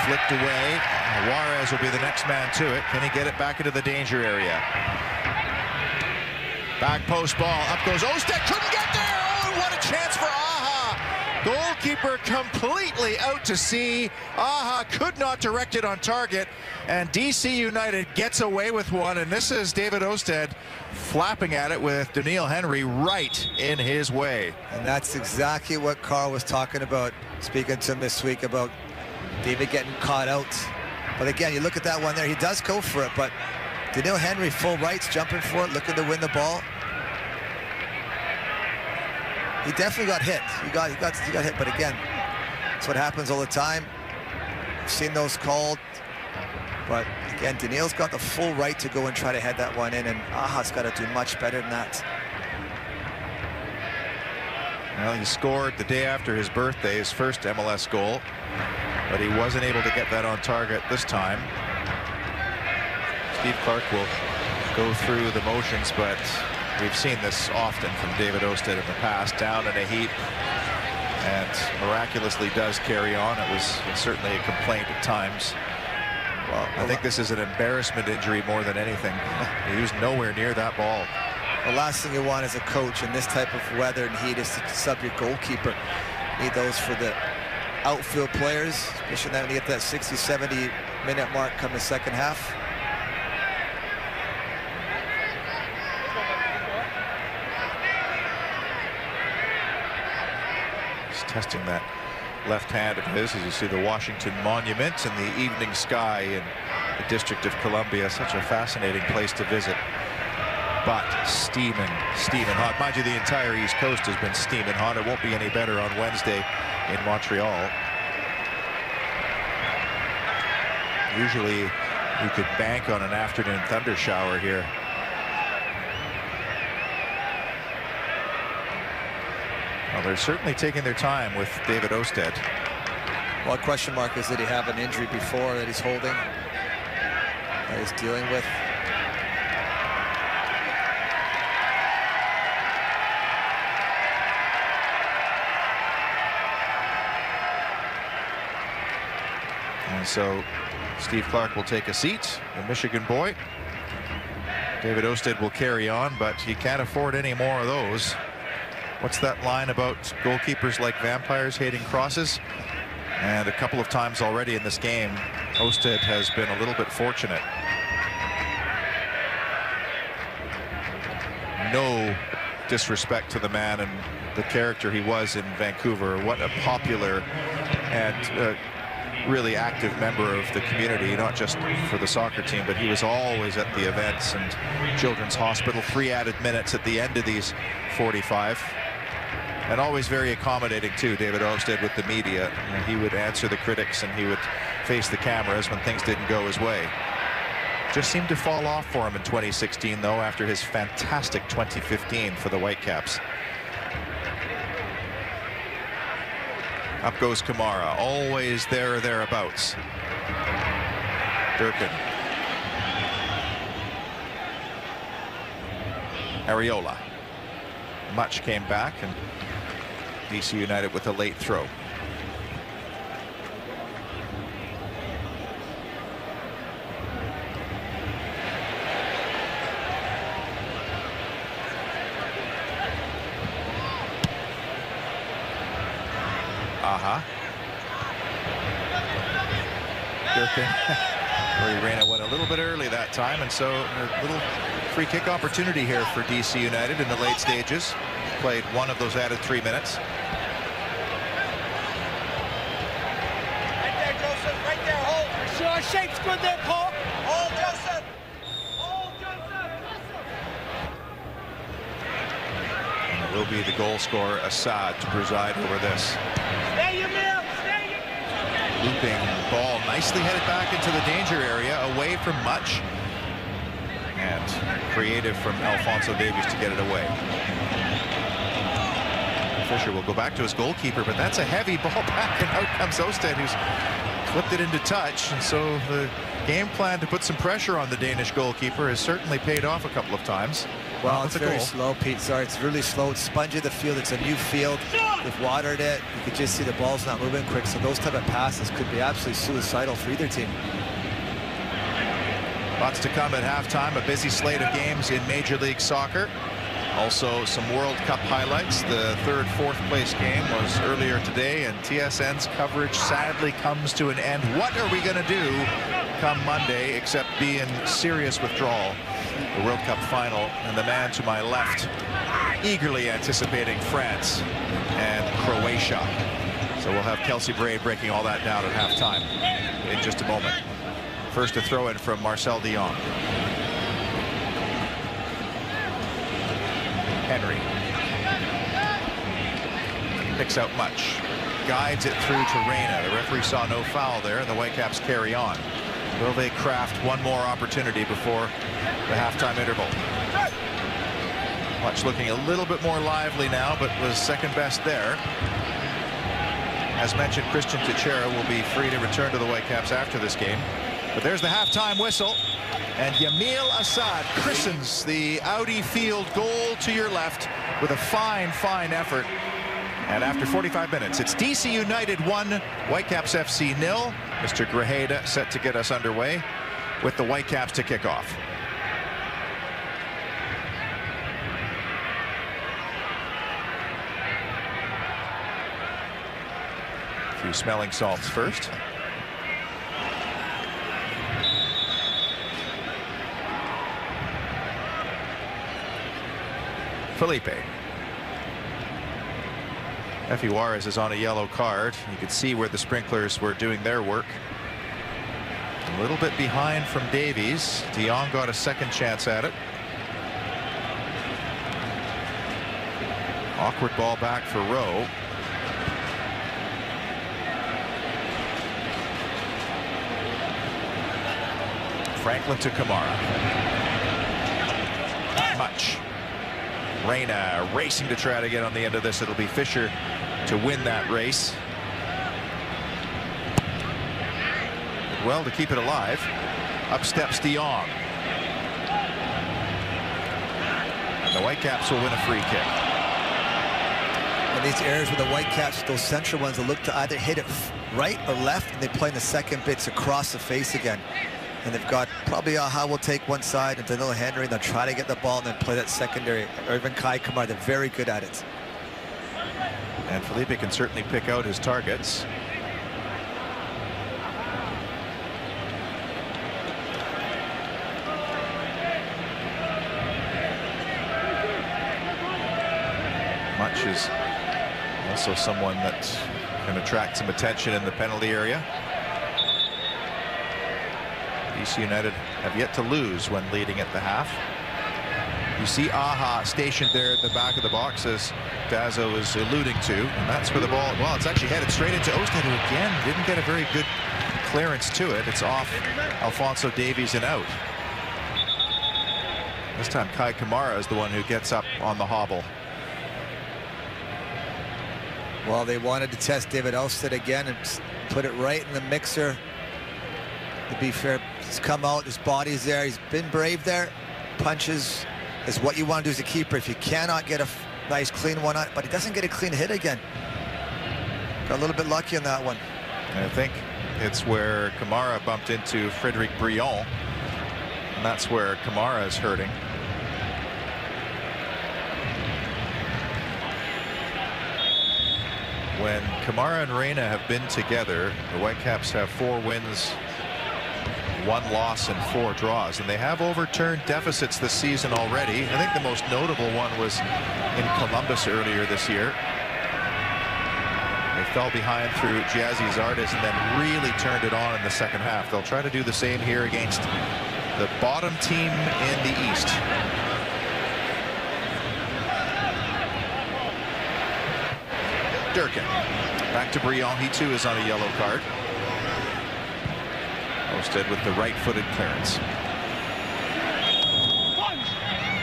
Flicked away. Juarez will be the next man to it. Can he get it back into the danger area? Back post ball. Up goes Osted. Couldn't get there. Oh, what a chance for Aha. Goalkeeper completely out to sea. Aha could not direct it on target. And DC United gets away with one. And this is David Osted flapping at it with Daniil Henry right in his way. And that's exactly what Carl was talking about, speaking to him this week, about David getting caught out. But again, you look at that one there, he does go for it, but Daniil Henry full rights, jumping for it, looking to win the ball. He definitely got hit. He got hit, but again, that's what happens all the time. I've seen those called, but again, Daniil's got the full right to go and try to head that one in, and Aha's got to do much better than that. Well, he scored the day after his birthday, his first MLS goal, but he wasn't able to get that on target this time. Steve Clark will go through the motions, but we've seen this often from David Osted in the past, down in a heap, and miraculously does carry on. It was certainly a complaint at times. Well, I think this is an embarrassment injury more than anything. He was nowhere near that ball. The last thing you want as a coach in this type of weather and heat is to sub your goalkeeper. You need those for the outfield players, especially when you get that 60-70 minute mark come the second half. He's testing that left hand of his as you see the Washington Monument and the evening sky in the District of Columbia. Such a fascinating place to visit. But steaming hot. Mind you, the entire East Coast has been steaming hot. It won't be any better on Wednesday in Montreal. Usually you could bank on an afternoon thunder shower here. Well, they're certainly taking their time with David Osted. Well, question mark is, did he have an injury before that he's holding, that he's dealing with? And so Steve Clark will take a seat, the Michigan boy. David Osted will carry on, but he can't afford any more of those. What's that line about goalkeepers like vampires hating crosses? And a couple of times already in this game, Osted has been a little bit fortunate. no disrespect to the man and the character he was in Vancouver. What a popular and really active member of the community, not just for the soccer team, but he was always at the events and Children's Hospital. 3 added minutes at the end of these 45. And always very accommodating too, David Olmsted, with the media. He would answer the critics and he would face the cameras when things didn't go his way. Just seemed to fall off for him in 2016, though, after his fantastic 2015 for the Whitecaps. Up goes Kamara, always there or thereabouts. Durkin. Areola. Much came back, and DC United with a late throw. Durkin. Reina went a little bit early that time, and so a little free kick opportunity here for DC United in the late stages. Played one of those added 3 minutes. Right there, Joseph. Right there. Hold. Sure, shape's good there, Paul. Hold, Joseph. Hold, Joseph. And it will be the goal scorer, Assad, to preside over this. Stay your mill. Stay your mill. Looping ball, nicely headed back into the danger area, away from much. And creative from Alphonso Davies to get it away. Fisher will go back to his goalkeeper, but that's a heavy ball back, and out comes Osted, who's flipped it into touch. And so the game plan to put some pressure on the Danish goalkeeper has certainly paid off a couple of times. Well, it's very slow, Pete. Sorry, it's really slow. It's spongy the field. It's a new field. They've watered it. You could just see the ball's not moving quick. So those type of passes could be absolutely suicidal for either team. Lots to come at halftime. A busy slate of games in Major League Soccer. Also some World Cup highlights. The third, fourth place game was earlier today, and TSN's coverage sadly comes to an end. What are we going to do come Monday except be in serious withdrawal? The World Cup final, and the man to my left eagerly anticipating France and Croatia. So we'll have Kelsey Braid breaking all that down at halftime in just a moment. First, a throw in from Marcel de Jong. Henry picks out much, guides it through to Reina. The referee saw no foul there, and the Whitecaps carry on. Will they craft one more opportunity before the halftime interval? Much looking a little bit more lively now, but was second best there. As mentioned, Christian Teixeira will be free to return to the Whitecaps after this game. But there's the halftime whistle, and Yamil Assad christens the Audi Field goal to your left with a fine effort. And after 45 minutes, it's DC United 1, Whitecaps FC 0. Mr. Grajeda set to get us underway with the Whitecaps to kick off. A few smelling salts first. Felipe. Effie Juarez is on a yellow card. You could see where the sprinklers were doing their work. A little bit behind from Davies. de Jong got a second chance at it. Awkward ball back for Rowe. Franklin to Kamara. Not much. Reina racing to try to get on the end of this. It'll be Fisher to win that race. Well, to keep it alive. Up steps de Jong. And the Whitecaps will win a free kick. And these areas with the Whitecaps, those central ones, will look to either hit it right or left, and they play in the second bits across the face again. And they've got probably Aha will take one side, and Danilo Henry, and they'll try to get the ball and then play that secondary. Or even Kai Kamara, they're very good at it. And Felipe can certainly pick out his targets. which is also someone that can attract some attention in the penalty area. C.United have yet to lose when leading at the half. You see Aha stationed there at the back of the box, as Dazo is alluding to, and that's where the ball, well, it's actually headed straight into Ousted, who again didn't get a very good clearance to it. It's off Alphonso Davies and out. This time Kai Kamara is the one who gets up on the hobble. Well, they wanted to test David Ousted again and put it right in the mixer. To be fair, he's come out, his body's there, he's been brave there. Punches is what you want to do as a keeper. If you cannot get a nice clean one, but he doesn't get a clean hit again. Got a little bit lucky on that one. And I think it's where Kamara bumped into Frédéric Brion, and that's where Kamara is hurting. When Kamara and Reyna have been together, the Whitecaps have 4 wins, 1 loss and 4 draws, and they have overturned deficits this season already. I think the most notable one was in Columbus earlier this year. They fell behind through Giazzi Zardes and then really turned it on in the second half. They'll try to do the same here against the bottom team in the East. Durkin back to Brion. He too is on a yellow card. Ousted with the right-footed clearance.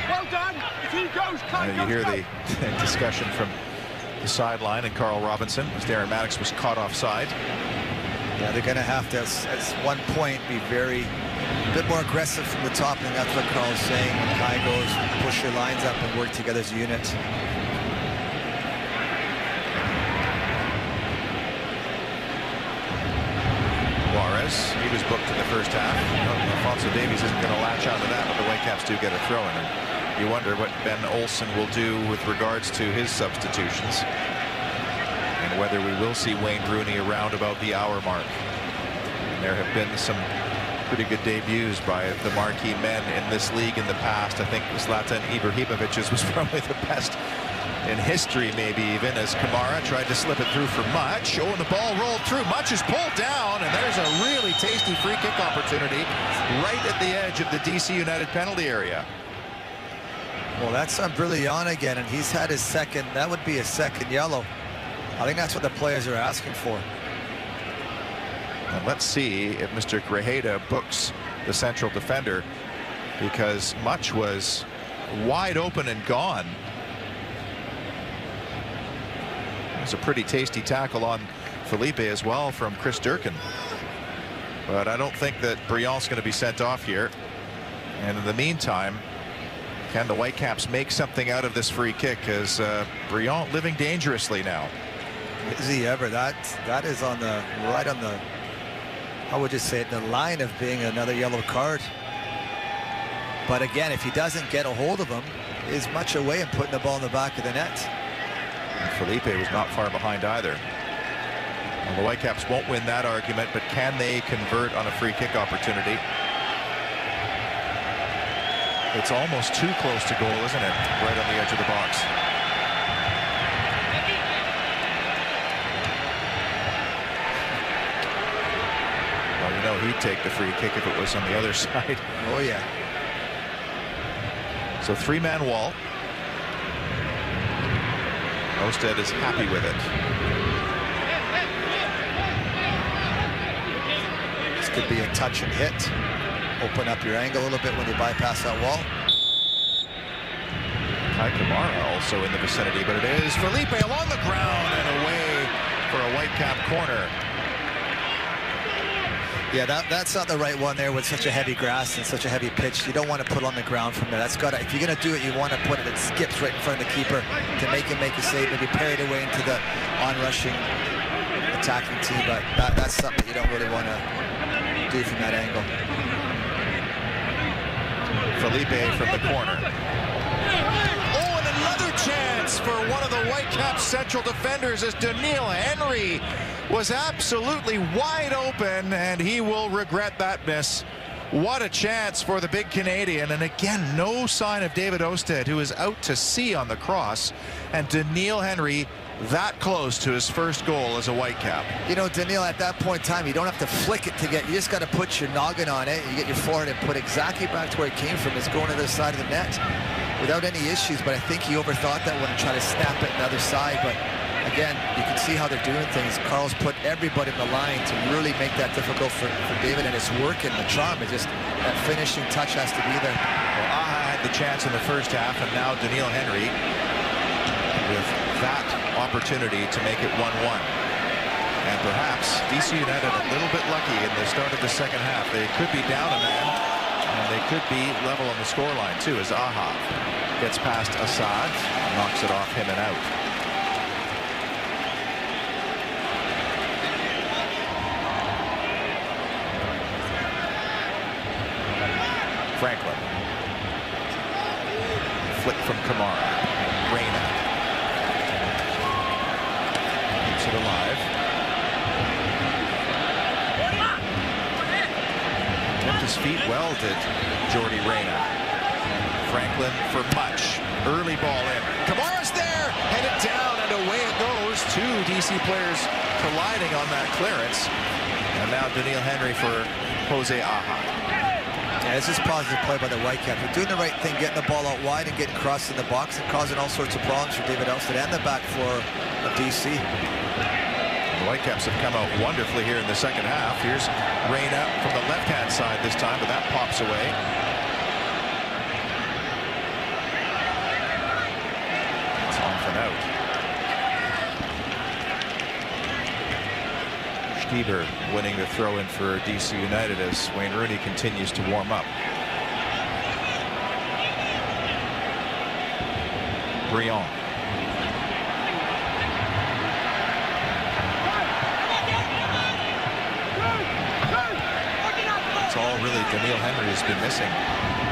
Well done. If he goes, You hear the discussion from the sideline, and Carl Robinson, as Darren Maddox was caught offside. Yeah, they're going to have to, at one point, be a bit more aggressive from the top, and that's what Carl's saying. When Kai goes, push your lines up and work together as a unit. He was booked in the first half. Alphonso Davies isn't going to latch onto that, but the Whitecaps do get a throw in. And you wonder what Ben Olsen will do with regards to his substitutions, and whether we will see Wayne Rooney around about the hour mark. And there have been some pretty good debuts by the marquee men in this league in the past. I think Zlatan Ibrahimovic's was probably the best in history, maybe even, as Kamara tried to slip it through for Much. Oh, and the ball rolled through. Much is pulled down, and there's a really tasty free kick opportunity right at the edge of the DC United penalty area. Well, that's on Brilliant again, and he's had his second. That would be his second yellow. I think that's what the players are asking for. And let's see if Mr. Grajeda books the central defender, because Much was wide open and gone. It's a pretty tasty tackle on Felipe as well from Chris Durkin. But I don't think that Briand's going to be sent off here. And in the meantime, can the Whitecaps make something out of this free kick, as Briand living dangerously now? Is he ever? That is on the right on the, how would you say it, the line of being another yellow card. But again, if he doesn't get a hold of him, is Much away and putting the ball in the back of the net. And Felipe was not far behind either. Well, the Whitecaps won't win that argument, but can they convert on a free kick opportunity? It's almost too close to goal, isn't it? Right on the edge of the box. Well, you know he'd take the free kick if it was on the other side. Oh, yeah. So 3-man wall. Ousted is happy with it. This could be a touch and hit. Open up your angle a little bit when you bypass that wall. Kai Kamara also in the vicinity, but it is Felipe along the ground and away for a Whitecap corner. Yeah, that's not the right one there with such a heavy grass and such a heavy pitch. You don't want to put on the ground from there. That's got to, if you're going to do it, you want to put it, it skips right in front of the keeper to make him make a save, maybe parry it away into the on-rushing attacking team. But that's something you don't really want to do from that angle. Felipe from the corner. Oh, and another chance for one of the Whitecaps central defenders, as Daniil Henry was absolutely wide open, and he will regret that miss. What a chance for the big Canadian, and again no sign of David Osted, who is out to sea on the cross, and Daniil Henry that close to his first goal as a Whitecap. You know, Daniil, at that point in time, you don't have to flick it to get, you just got to put your noggin on it, you get your forehead and put exactly back to where it came from. It's going to the other side of the net without any issues, but I think he overthought that one and tried to snap it on the other side. But again, you can see how they're doing things. Carl's put everybody in the line to really make that difficult for David, and it's working. The charm is just that finishing touch has to be there. Well, Aha had the chance in the first half, and now Daniil Henry with that opportunity to make it 1-1. And perhaps DC United a little bit lucky in the start of the second half. They could be down a man, and they could be level on the scoreline too, as Aha gets past Assad, knocks it off him and out. Franklin. Flick from Kamara. Reyna. Keeps it alive. Kept his feet well, did Jordy Reyna. Franklin for much. Early ball in. Kamara's there! Headed down and away it goes. Two DC players colliding on that clearance. And now Daniil Henry for Jose Aha. Yeah, this is positive play by the Whitecaps. They're doing the right thing, getting the ball out wide and getting crossed in the box and causing all sorts of problems for David Elston and the back floor of DC. The Whitecaps have come out wonderfully here in the second half. Here's Reyna from the left-hand side this time, but that pops away. It's off and out. Stieber winning the throw-in for DC United as Wayne Rooney continues to warm up. Brion. That's all really Daniil Henry has been missing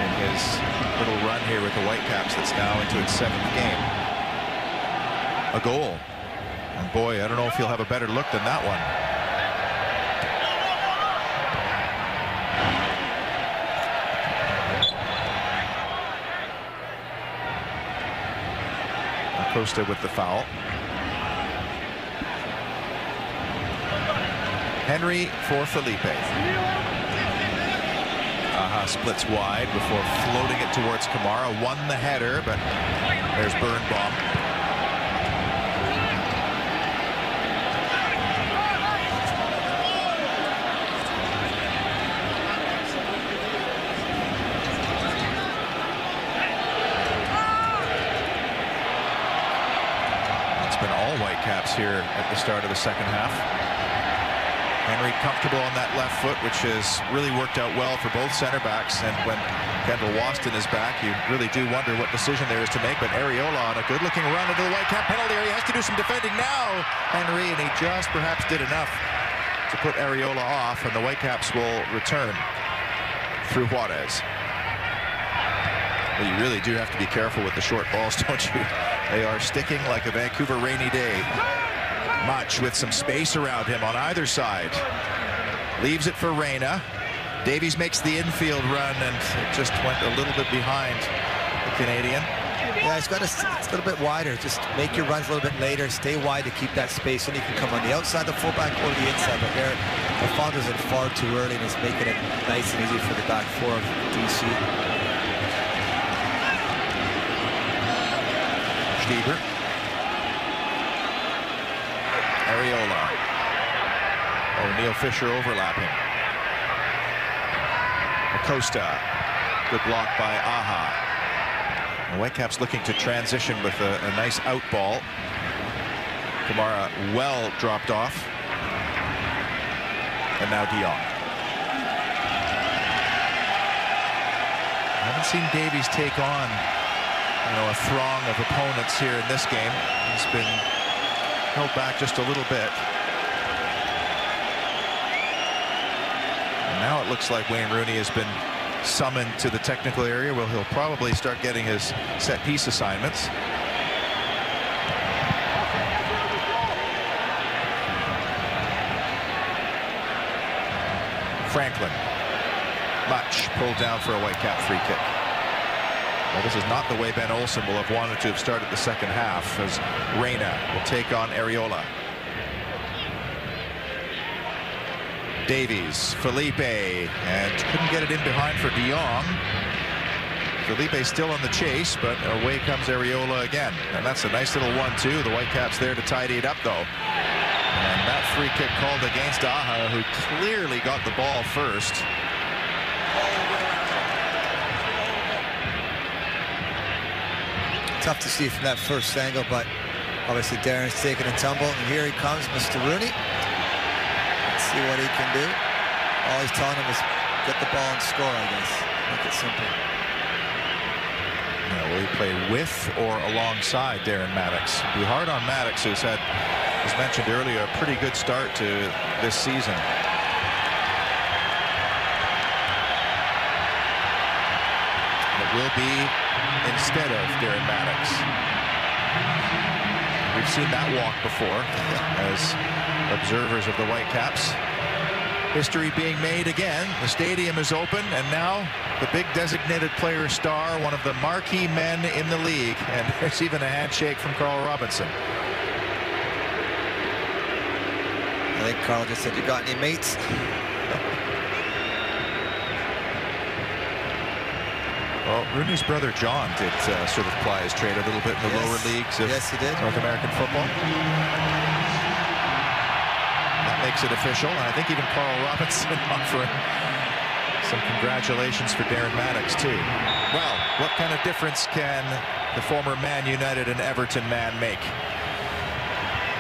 in his little run here with the Whitecaps that's now into its 7th game. A goal. And boy, I don't know if he'll have a better look than that one. Costa with the foul. Henry for Felipe. Aha splits wide before floating it towards Kamara. Won the header, but there's Birnbaum. Whitecaps here at the start of the second half. Henry comfortable on that left foot, which has really worked out well for both center backs. And when Kendall Waston is back, you really do wonder what decision there is to make. But Areola on a good-looking run into the Whitecap penalty area. He has to do some defending now, Henry, and he just perhaps did enough to put Areola off, and the Whitecaps will return through Juarez. Well, you really do have to be careful with the short balls, don't you? They are sticking like a Vancouver rainy day. Much with some space around him on either side. Leaves it for Reyna. Davies makes the infield run, and it just went a little bit behind the Canadian. Yeah, it's got a bit wider. Just make your runs a little bit later. Stay wide to keep that space, and you can come on the outside, the fullback, or the inside. But there, the Fonda's in far too early, and it's making it nice and easy for the back four of DC. Stieber. Areola. O'Neal Fisher overlapping. Acosta. Good block by Aha. The Whitecaps looking to transition with a nice out ball. Kamara well dropped off. And now Dion. I haven't seen Davies take on a throng of opponents here in this game. He's been held back just a little bit. And now it looks like Wayne Rooney has been summoned to the technical area where he'll probably start getting his set piece assignments. Franklin. Much pulled down for a Whitecap free kick. Well, this is not the way Ben Olsen will have wanted to have started the second half, as Reyna will take on Areola. Davies, Felipe, and couldn't get it in behind for De Jong. Felipe still on the chase, but away comes Areola again. And that's a nice little 1-2. The Whitecaps there to tidy it up, though. And that free kick called against Aha, who clearly got the ball first. Tough to see from that first angle, but obviously Darren's taking a tumble, and here he comes, Mr. Rooney. Let's see what he can do. All he's telling him is get the ball and score, I guess. Make it simple. Yeah, will he play with or alongside Darren Maddox? Be hard on Maddox, who's had, as mentioned earlier, a pretty good start to this season. It will be instead of Darren Maddox. We've seen that walk before as observers of the Whitecaps. History being made again. The stadium is open, and now the big designated player star, one of the marquee men in the league, and there's even a handshake from Carl Robinson. I think Carl just said, "You got any mates?" Well, Rooney's brother John did sort of ply his trade a little bit in the lower leagues of he did. North American football. That makes it official, and I think even Carl Robinson offering some congratulations for Darren Maddox too. Well, what kind of difference can the former Man United and Everton man make?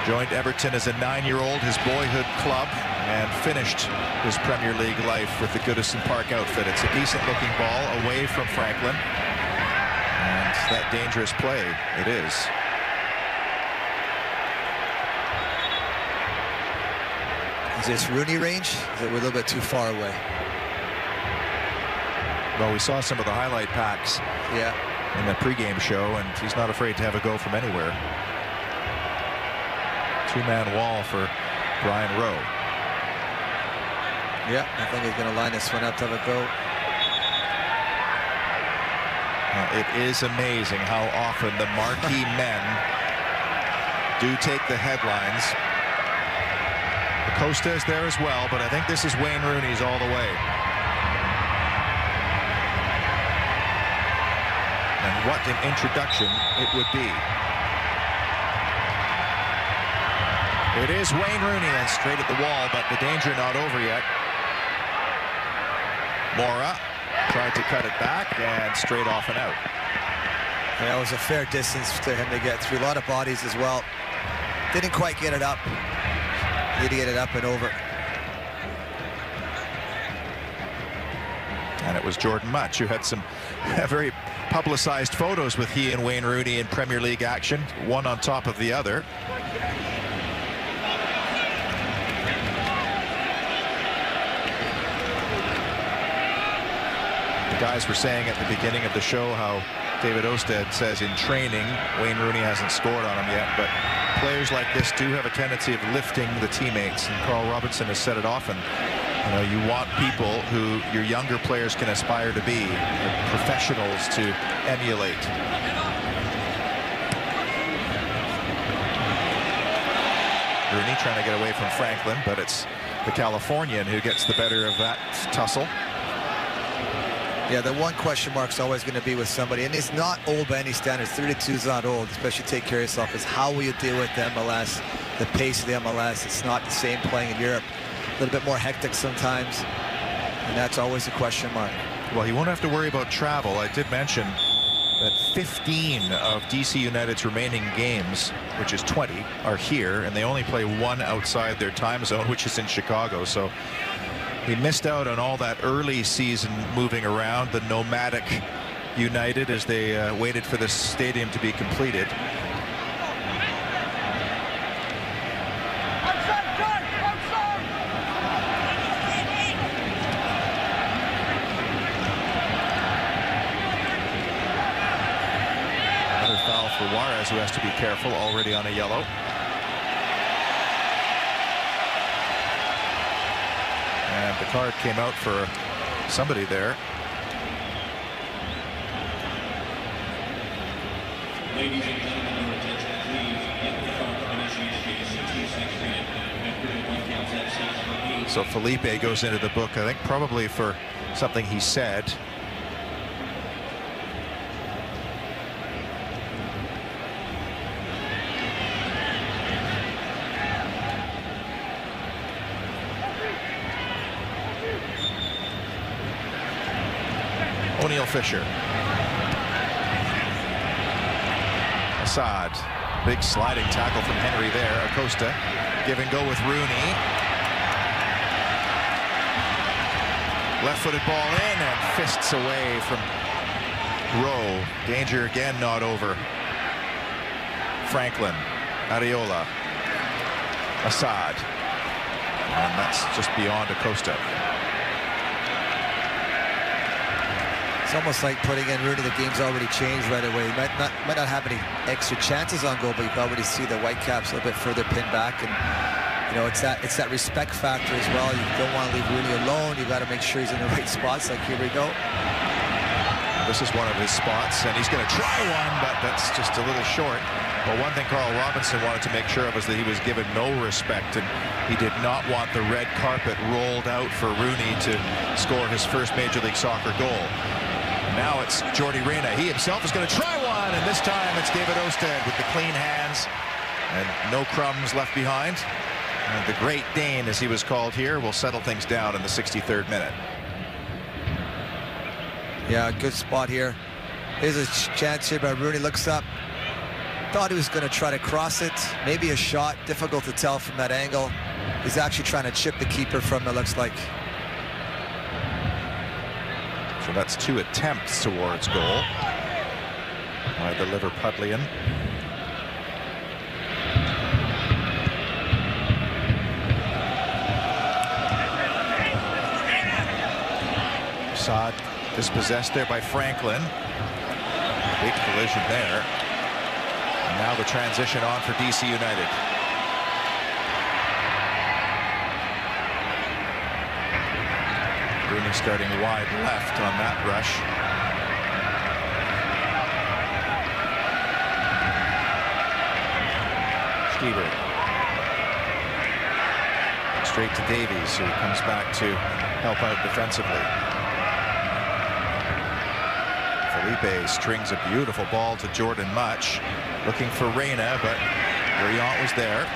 Joined Everton as a 9-year-old, his boyhood club, and finished his Premier League life with the Goodison Park outfit. It's a decent-looking ball away from Franklin, and that dangerous play it is. Is this Rooney range? Is it a little bit too far away? Well, we saw some of the highlight packs in the pregame show, and he's not afraid to have a go from anywhere. Two-man wall for Brian Rowe. Yeah, I think he's going to line this one up to have a go. It is amazing how often the marquee men do take the headlines. Costa is there as well, but I think this is Wayne Rooney's all the way. And what an introduction it would be. It is Wayne Rooney, and straight at the wall, but the danger not over yet. Mora tried to cut it back, and straight off and out. Yeah, it was a fair distance to him to get through. A lot of bodies as well. Didn't quite get it up. Need to get it up and over. And it was Jordan Much who had some very publicized photos with he and Wayne Rooney in Premier League action, one on top of the other. The guys were saying at the beginning of the show how David Osted says in training Wayne Rooney hasn't scored on him yet, but players like this do have a tendency of lifting the teammates, and Carl Robinson has said it often. You know, you want people who your younger players can aspire to be, professionals to emulate. Rooney trying to get away from Franklin, but it's the Californian who gets the better of that tussle. Yeah, the one question mark's always going to be with somebody, and it's not old by any standards. 32 is not old, especially take care of yourself, is how will you deal with the MLS, the pace of the MLS. It's not the same playing in Europe. A little bit more hectic sometimes, and that's always a question mark. Well, he won't have to worry about travel. I did mention that 15 of DC United's remaining games, which is 20, are here, and they only play one outside their time zone, which is in Chicago. So he missed out on all that early season moving around, the nomadic United, as they waited for the stadium to be completed. Another foul for Juarez, who has to be careful, already on a yellow. And the card came out for somebody there. Ladies and gentlemen, your attention, please. Get the front initiation 66-minute Vancouver Whitecaps FC. So Felipe goes into the book, I think, probably for something he said. O'Neill Fisher. Assad. Big sliding tackle from Henry there. Acosta. Give and go with Rooney. Left-footed ball in and fists away from Rowe. Danger again, not over. Franklin. Areola. Assad. And that's just beyond Acosta. It's almost like putting in Rooney. The game's already changed right away. He might not have any extra chances on goal, but you can already see the Whitecaps a little bit further pinned back, and you know it's that respect factor as well. You don't want to leave Rooney alone. You got to make sure he's in the right spots. Like, here we go. This is one of his spots, and he's going to try one, but that's just a little short. But one thing Carl Robinson wanted to make sure of was that he was given no respect, and he did not want the red carpet rolled out for Rooney to score his first Major League Soccer goal. Now it's Jordi Reyna. He himself is going to try one, and this time it's David Osted with the clean hands and no crumbs left behind. And the Great Dane, as he was called here, will settle things down in the 63rd minute. Yeah, good spot here. Here's a chance here, but Rooney looks up. Thought he was going to try to cross it. Maybe a shot. Difficult to tell from that angle. He's actually trying to chip the keeper from it, looks like. So that's 2 attempts towards goal by the Liverpudlian. Assad dispossessed there by Franklin. Big collision there. And now the transition on for DC United. Rooney starting wide left on that rush. Stieber. Straight to Davies, who comes back to help out defensively. Felipe strings a beautiful ball to Jordan Much, looking for Reyna, but Briant was there.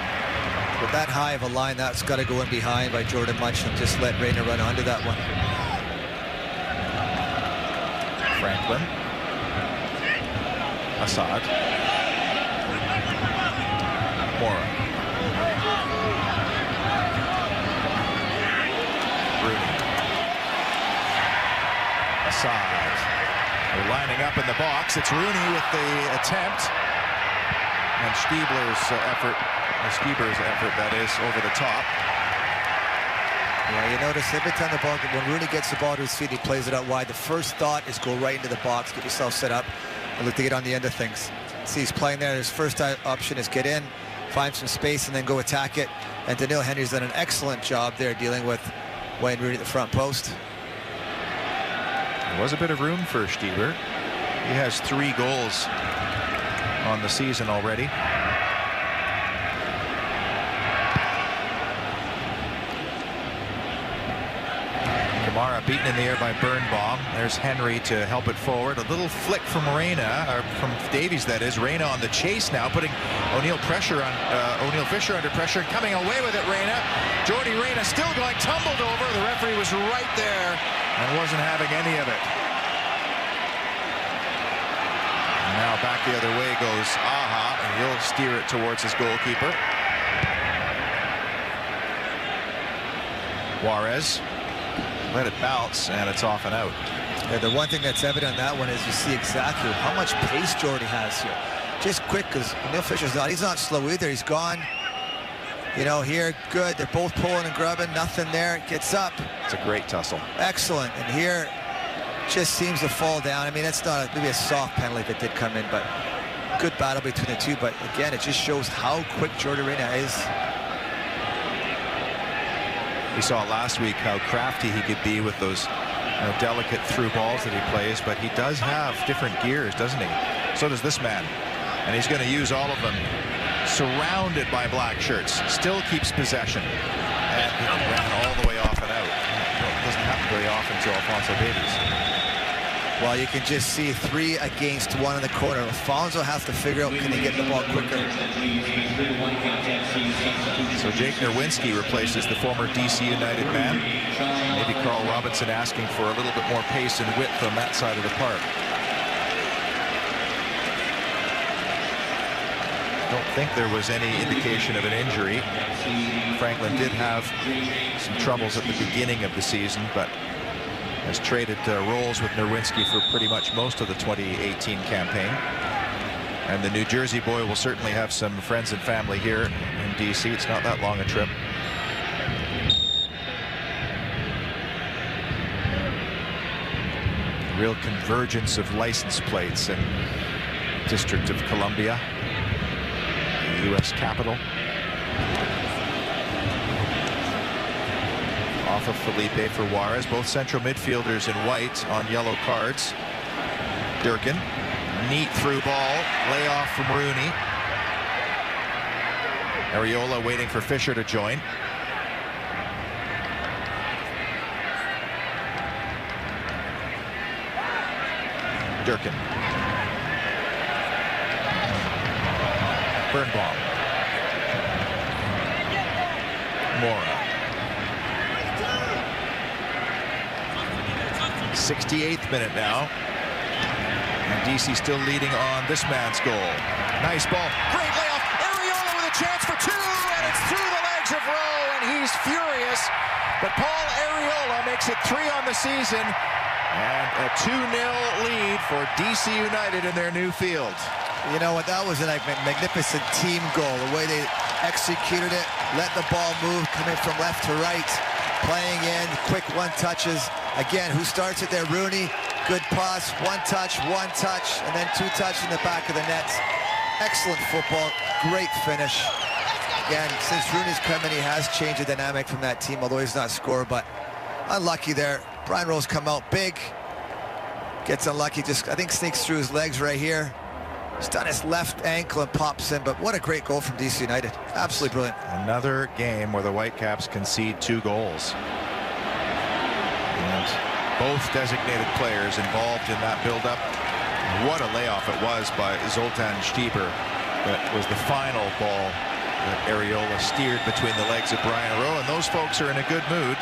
With that high of a line, that's got to go in behind by Jordan Much and just let Reyna run onto that one. Franklin. Assad. Mora. Rooney. Assad. They're lining up in the box. It's Rooney with the attempt. And Stieber's effort, that is, over the top. Yeah, you notice every time the ball, when Rooney gets the ball to his feet, he plays it out wide. The first thought is go right into the box, get yourself set up, and look to get on the end of things. See, he's playing there. His first option is get in, find some space, and then go attack it. And Daniil Henry's done an excellent job there dealing with Wayne Rooney at the front post. There was a bit of room for Stieber. He has 3 goals on the season already. Kamara beaten in the air by Birnbaum. There's Henry to help it forward. A little flick from Reyna, or from Davies, that is. Reyna on the chase now, putting O'Neill Fisher under pressure, and coming away with it. Reyna. Jordi Reyna still going, tumbled over. The referee was right there and wasn't having any of it. And now back the other way goes Aha, and he'll steer it towards his goalkeeper. Juarez. Let it bounce, and it's off and out. Yeah, the one thing that's evident on that one is you see exactly how much pace Jordi has here. Just quick, because O'Neill Fisher's he's not slow either. He's gone. You know, here, good. They're both pulling and grubbing. Nothing there. Gets up. It's a great tussle. Excellent. And here, just seems to fall down. I mean, it's not maybe a soft penalty if it did come in, but good battle between the two. But again, it just shows how quick Jordi Reyna is. We saw last week how crafty he could be with those delicate through balls that he plays, but he does have different gears, doesn't he? So does this man, and he's going to use all of them. Surrounded by black shirts, still keeps possession, and he ran all the way off and out. It doesn't happen very often to Alphonso Davies. Well, you can just see 3 against 1 in the corner. Alfonso has to figure out, can he get the ball quicker? So Jake Nerwinski replaces the former DC United man. Maybe Carl Robinson asking for a little bit more pace and width on that side of the park. Don't think there was any indication of an injury. Franklin did have some troubles at the beginning of the season, but has traded roles with Nerwinski for pretty much most of the 2018 campaign. And the New Jersey boy will certainly have some friends and family here in DC. It's not that long a trip. Real convergence of license plates in District of Columbia, the U.S. capital. Off of Felipe for Juarez, both central midfielders in white on yellow cards. Durkin, neat through ball, layoff from Rooney. Areola waiting for Fisher to join. Durkin. Birnbaum. Mora. 68th minute now. And DC still leading on this man's goal. Nice ball. Great layoff. Areola with a chance for 2, and it's through the legs of Rowe, and he's furious. But Paul Areola makes it 3 on the season, and a 2-0 lead for DC United in their new field. You know what, that was a magnificent team goal. The way they executed it, let the ball move, coming from left to right, playing in, quick one-touches. Again, who starts it there? Rooney. Good pass, one touch, and then 2 touches in the back of the net. Excellent football, great finish. Again, since Rooney's come in, he has changed the dynamic from that team, although he's not scored, but unlucky there. Brian Rose come out big, gets unlucky, just I think sneaks through his legs right here. He's done his left ankle and pops in, but what a great goal from DC United. Absolutely brilliant. Another game where the Whitecaps concede 2 goals. And both designated players involved in that build-up. What a layoff it was by Zoltan Stieber. That was the final ball that Areola steered between the legs of Brian Rowe, and those folks are in a good mood.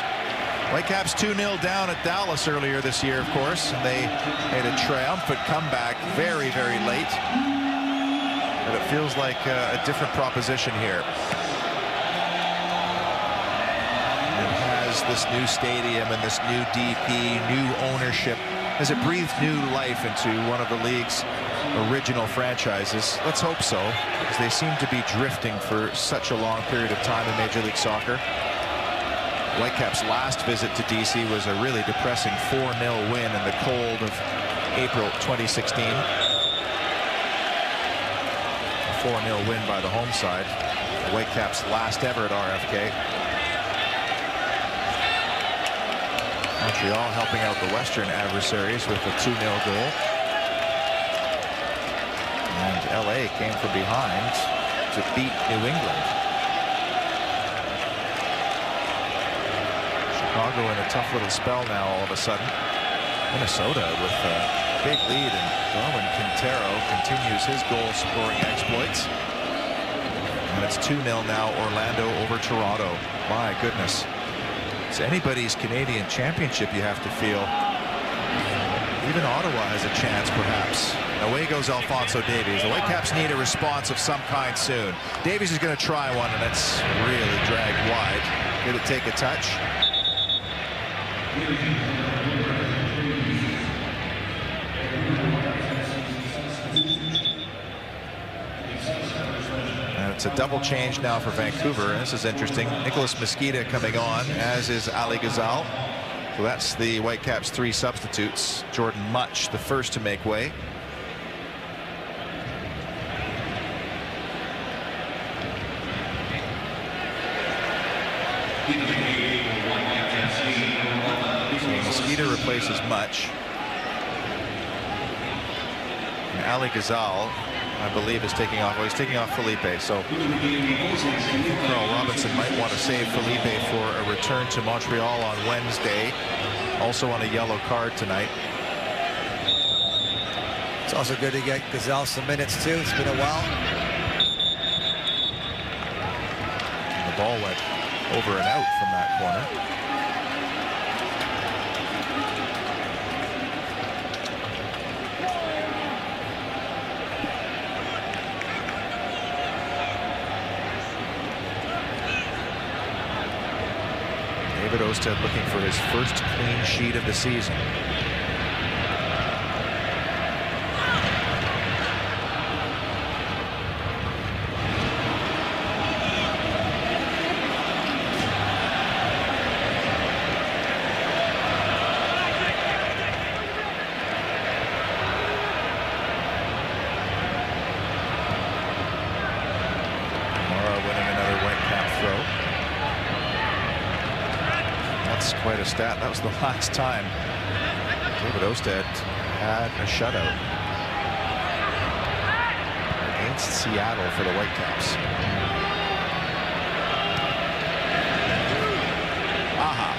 Whitecaps 2-0 down at Dallas earlier this year, of course, and they made a triumphant comeback very, very late. But it feels like a different proposition here. This new stadium and this new DP, new ownership, has it breathed new life into one of the league's original franchises? Let's hope so, because they seem to be drifting for such a long period of time in Major League Soccer. Whitecaps' last visit to DC was a really depressing 4-0 win in the cold of April 2016. A 4-0 win by the home side. The Whitecaps' last ever at RFK. Montreal helping out the Western adversaries with a 2-0 goal. And LA came from behind to beat New England. Chicago in a tough little spell now all of a sudden. Minnesota with a big lead, and Darwin Quintero continues his goal-scoring exploits. And it's 2-0 now, Orlando over Toronto. My goodness. It's anybody's Canadian championship, you have to feel. Even Ottawa has a chance, perhaps. Away goes Alphonso Davies. The Whitecaps need a response of some kind soon. Davies is going to try one, and it's really dragged wide. Did it take a touch? It's a double change now for Vancouver. This is interesting. Nicholas Mosqueda coming on, as is Ali Ghazal. So that's the Whitecaps' 3 substitutes. Jordan Much, the first to make way. Mosquito replaces Much. And Ali Ghazal, I believe, is taking off. Well, he's taking off Felipe, so Carl Robinson might want to save Felipe for a return to Montreal on Wednesday. Also on a yellow card tonight. It's also good to get Ghazal some minutes too. It's been a while. And the ball went over and out from that corner. David Osted looking for his first clean sheet of the season. Quite a stat. That was the last time David Osted had a shutout against Seattle for the Whitecaps. Aha.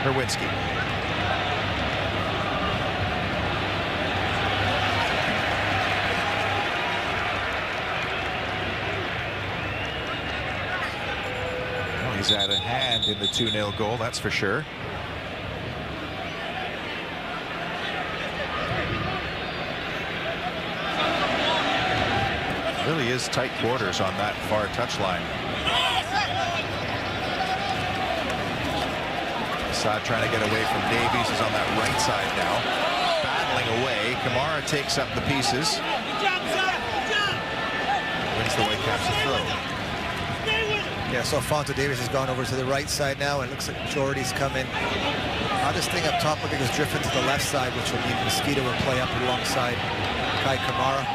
Herwinski. He's had a hand in the 2-0 goal, that's for sure. Really is tight quarters on that far touchline. Assad trying to get away from Davies, is on that right side now. Battling away. Kamara takes up the pieces. Wins the Whitecaps a throw. Yeah, so Alfonso Davies has gone over to the right side now, and it looks like Jordy's come in. This thing up top, I think, is drifting to the left side, which will mean Mosquito will play up alongside Kai Kamara.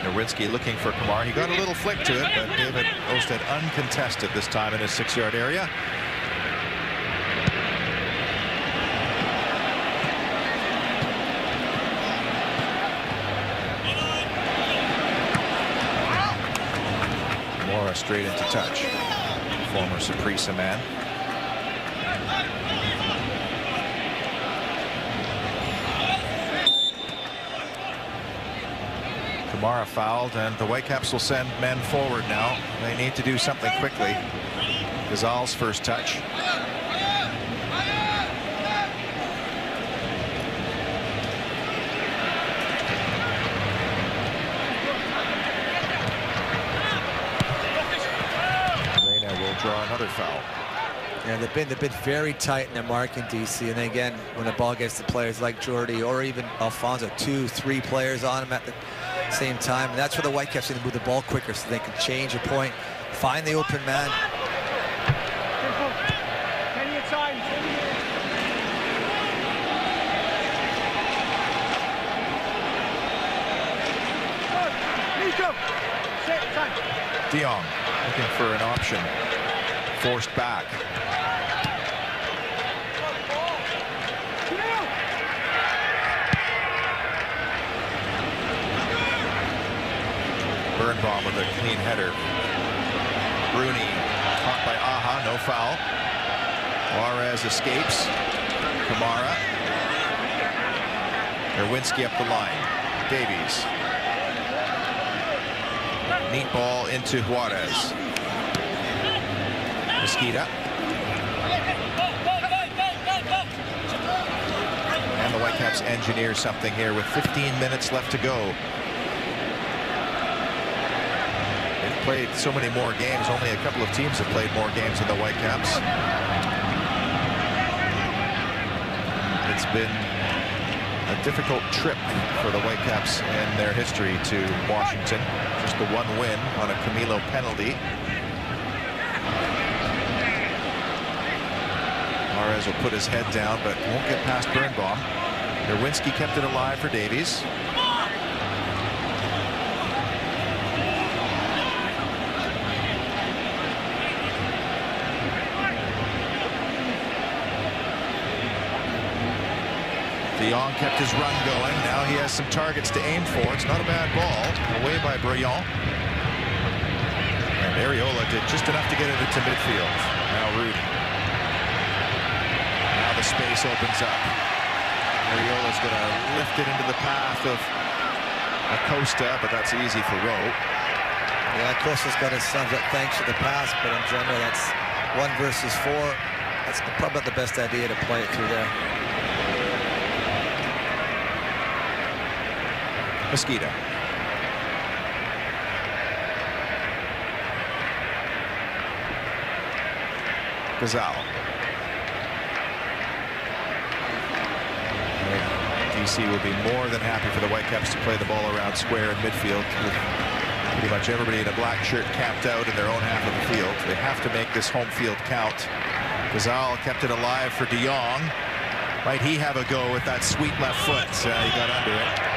Nowinski looking for Kamara. He got a little flick to it, but David Osted uncontested this time in his 6-yard area. Straight into touch. Former Saprissa man. Kamara fouled, and the Whitecaps will send men forward now. They need to do something quickly. Ghazal's first touch. Draw another foul. Yeah, they've been very tight in their marking, DC. And then again, when the ball gets to players like Jordy or even Alfonso, 2-3 players on him at the same time. And that's where the Whitecaps need to move the ball quicker so they can change a point, find the open man. Plenty of time. Nico, set time. De Jong looking for an option. Forced back. Birnbaum with a clean header. Rooney caught by Aha, no foul. Juarez escapes. Kamara. Nowinski up the line. Davies. Neat ball into Juarez. Mosquito. And the Whitecaps engineer something here with 15 minutes left to go. They've played so many more games. Only a couple of teams have played more games than the Whitecaps. It's been a difficult trip for the Whitecaps in their history to Washington. Just the one win on a Camilo penalty. Juarez will put his head down, but won't get past Birnbaum. Nowinski kept it alive for Davies. De Jong kept his run going. Now he has some targets to aim for. It's not a bad ball. Away by Brillant. And Areola did just enough to get it into midfield. Now Rooney. Now the space opens up. Areola's going to lift it into the path of Acosta, but that's easy for Rowe. Yeah, Acosta's got his sums up thanks to the pass, but in general, that's 1 versus 4. That's probably not the best idea to play it through there. Mosquito. Gazal. DC will be more than happy for the Whitecaps to play the ball around square in midfield with pretty much everybody in a black shirt camped out in their own half of the field. They have to make this home field count. Gazal kept it alive for De Jong. Might he have a go with that sweet left foot? He got under it.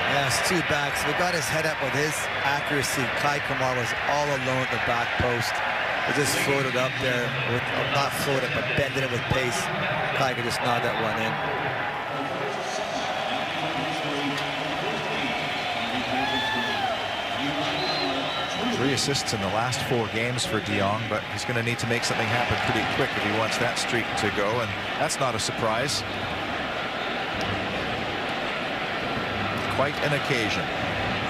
Yeah, it's 2 backs. We got his head up with his accuracy. Kai Kamara was all alone at the back post. He just floated up there, with, not floated, but bending it with pace. Kai could just nod that one in. 3 assists in the last 4 games for De Jong, but he's going to need to make something happen pretty quick if he wants that streak to go, and that's not a surprise. Quite an occasion.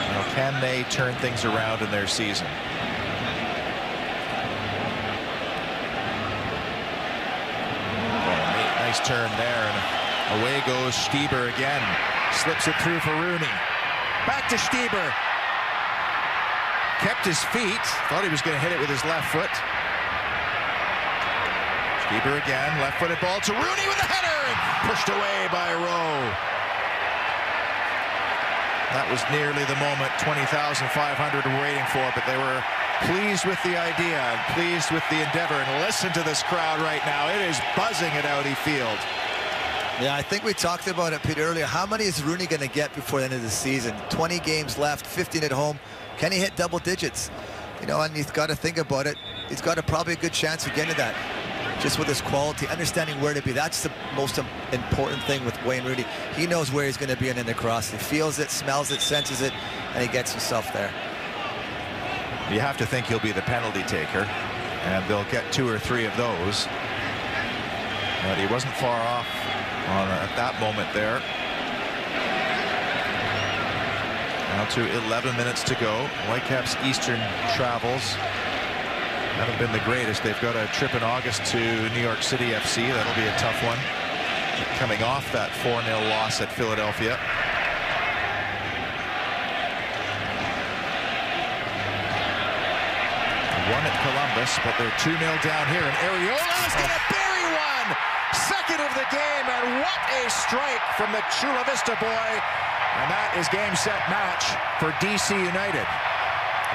Now, can they turn things around in their season? Nice turn there, and away goes Stieber again. Slips it through for Rooney. Back to Stieber. Kept his feet. Thought he was going to hit it with his left foot. Stieber again. Left-footed ball to Rooney with a header. Pushed away by Rowe. That was nearly the moment 20,500 were waiting for, but they were pleased with the idea and pleased with the endeavor. And listen to this crowd right now. It is buzzing at Audi Field. Yeah, I think we talked about it, Pete, earlier. How many is Rooney going to get before the end of the season? 20 games left, 15 at home. Can he hit double digits? You know, and he's got to think about it. He's got probably a good chance of getting that, just with his quality, understanding where to be. That's the most important thing with Wayne Rooney. He knows where he's going to be in the cross. He feels it, smells it, senses it, and he gets himself there. You have to think he'll be the penalty taker, and they'll get 2 or 3 of those. But he wasn't far off at that moment there. Now to 11 minutes to go. Whitecaps' Eastern travels haven't been the greatest. They've got a trip in August to New York City FC. That'll be a tough one. Coming off that 4-0 loss at Philadelphia. One at Columbus, but they're 2-0 down here. And Areola's going to bury one! Second of the game, and what a strike from the Chula Vista boy. And that is game, set, match for DC United.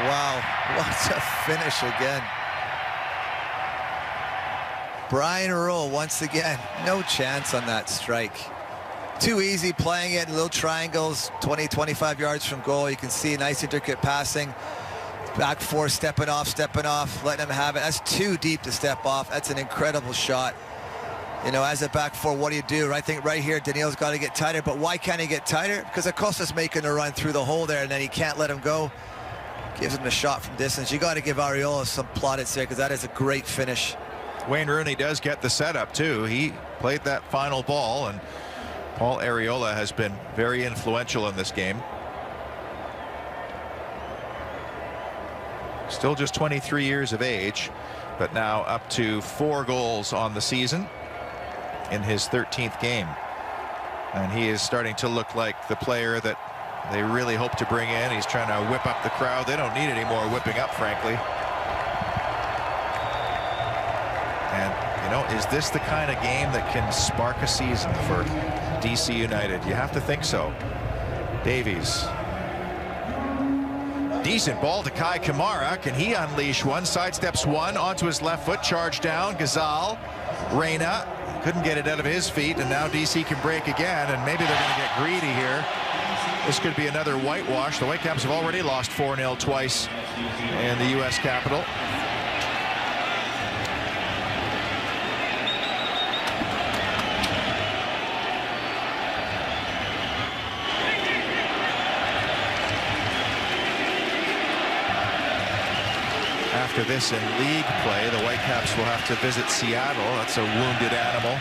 Wow, what a finish again. Brian Rowe once again, no chance on that strike. Too easy playing it in little triangles, 20-25 yards from goal. You can see nice intricate passing. Back 4 stepping off, letting him have it. That's too deep to step off. That's an incredible shot. You know, as a back 4, what do? I think right here, Daniel's got to get tighter. But why can't he get tighter? Because Acosta's making a run through the hole there, and then he can't let him go. Gives him a shot from distance. You got to give Areola some plaudits there, because that is a great finish. Wayne Rooney does get the setup, too. He played that final ball, and Paul Areola has been very influential in this game. Still just 23 years of age, but now up to 4 goals on the season in his 13th game. And he is starting to look like the player that they really hope to bring in. He's trying to whip up the crowd. They don't need any more whipping up, frankly. And, you know, is this the kind of game that can spark a season for DC United? You have to think so. Davies. Decent ball to Kai Kamara. Can he unleash one? Sidesteps one onto his left foot. Charge down. Gazal. Reyna couldn't get it out of his feet, and now DC can break again, and maybe they're going to get greedy here. This could be another whitewash. The Whitecaps have already lost 4-0 twice in the U.S. Capitol. after this in league play, the Whitecaps will have to visit Seattle. That's a wounded animal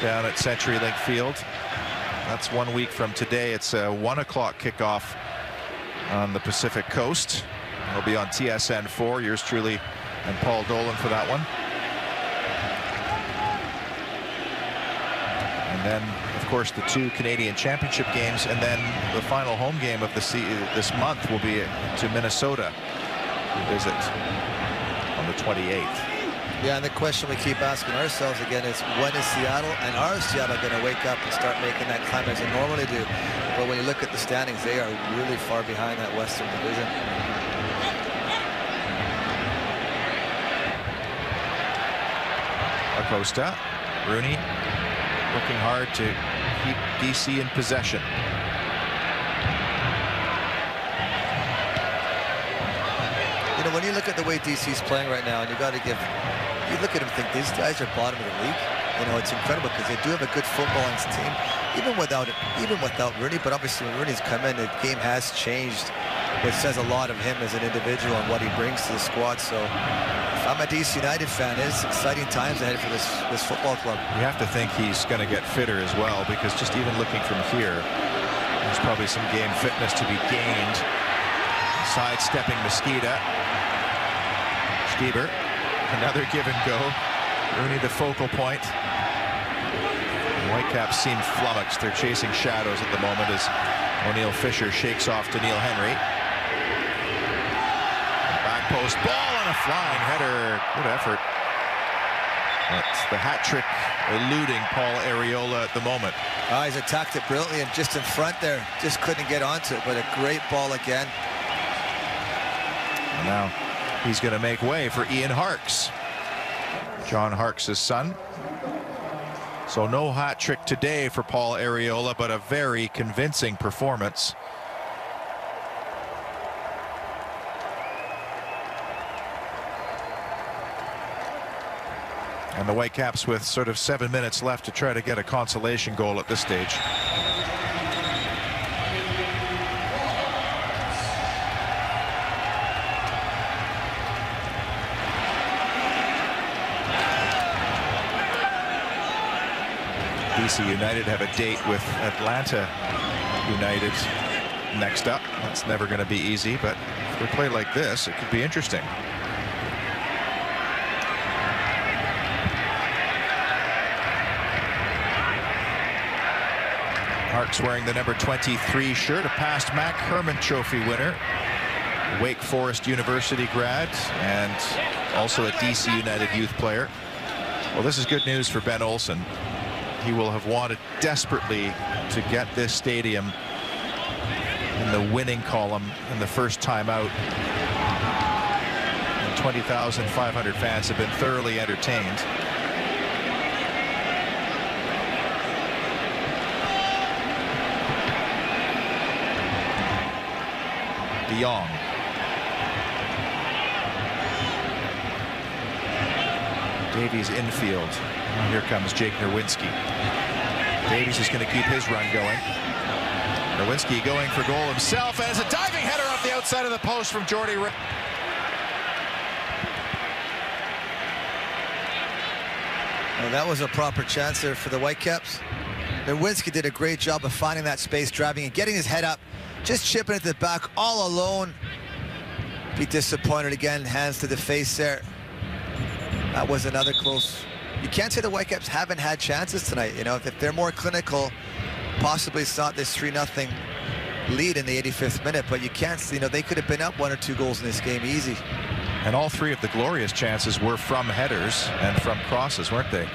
down at CenturyLink Field. That's 1 week from today. It's a 1 o'clock kickoff on the Pacific Coast. It'll be on TSN 4. Yours truly and Paul Dolan for that one. And then, of course, the 2 Canadian Championship games, and then the final home game of this month will be to Minnesota. Visit on the 28th. Yeah, and the question we keep asking ourselves again is, when is Seattle and are Seattle going to wake up and start making that climb as they normally do? But when you look at the standings, they are really far behind that Western Division. Acosta, Rooney working hard to keep DC in possession. You know, when you look at the way DC's playing right now, and you look at them and think these guys are bottom of the league. You know, it's incredible because they do have a good footballing team, even without Rooney. But obviously, when Rooney's come in, the game has changed, which says a lot of him as an individual and what he brings to the squad. So, if I'm a DC United fan, it's exciting times ahead for this football club. You have to think he's going to get fitter as well, because just even looking from here, there's probably some game fitness to be gained. Sidestepping Mosqueda. Stieber, another give and go. Rooney the focal point. The Whitecaps seem flummoxed. They're chasing shadows at the moment as O'Neill Fisher shakes off to Neil Henry. Back post ball and a flying header. Good effort. That's the hat trick eluding Paul Arriola at the moment. He's attacked it brilliantly and just in front there. Just couldn't get onto it, but a great ball again. And now he's going to make way for Ian Harkes, John Harkes' son. So no hat trick today for Paul Arriola, but a very convincing performance. And the Whitecaps with sort of 7 minutes left to try to get a consolation goal at this stage. C.United have a date with Atlanta United next up. That's never going to be easy, but if they play like this, it could be interesting. Harkes wearing the number 23 shirt, a past Mac Herman Trophy winner, Wake Forest University grad, and also a DC United youth player. Well, this is good news for Ben Olsen. He will have wanted desperately to get this stadium in the winning column in the first time out. And 20,500 fans have been thoroughly entertained. De Jong. Davies infield. Here comes Jake Nerwinski. Davies is going to keep his run going. Nerwinski going for goal himself, and it's a diving header off the outside of the post from Jordy. Well, that was a proper chance there for the Whitecaps. Nerwinski did a great job of finding that space, driving and getting his head up, just chipping it to the back all alone. Be disappointed again, hands to the face there. That was another close. You can't say the Whitecaps haven't had chances tonight. You know, if they're more clinical, possibly it's not this 3-0 lead in the 85th minute, but you can't, you know, they could have been up 1 or 2 goals in this game easy. And all 3 of the glorious chances were from headers and from crosses, weren't they?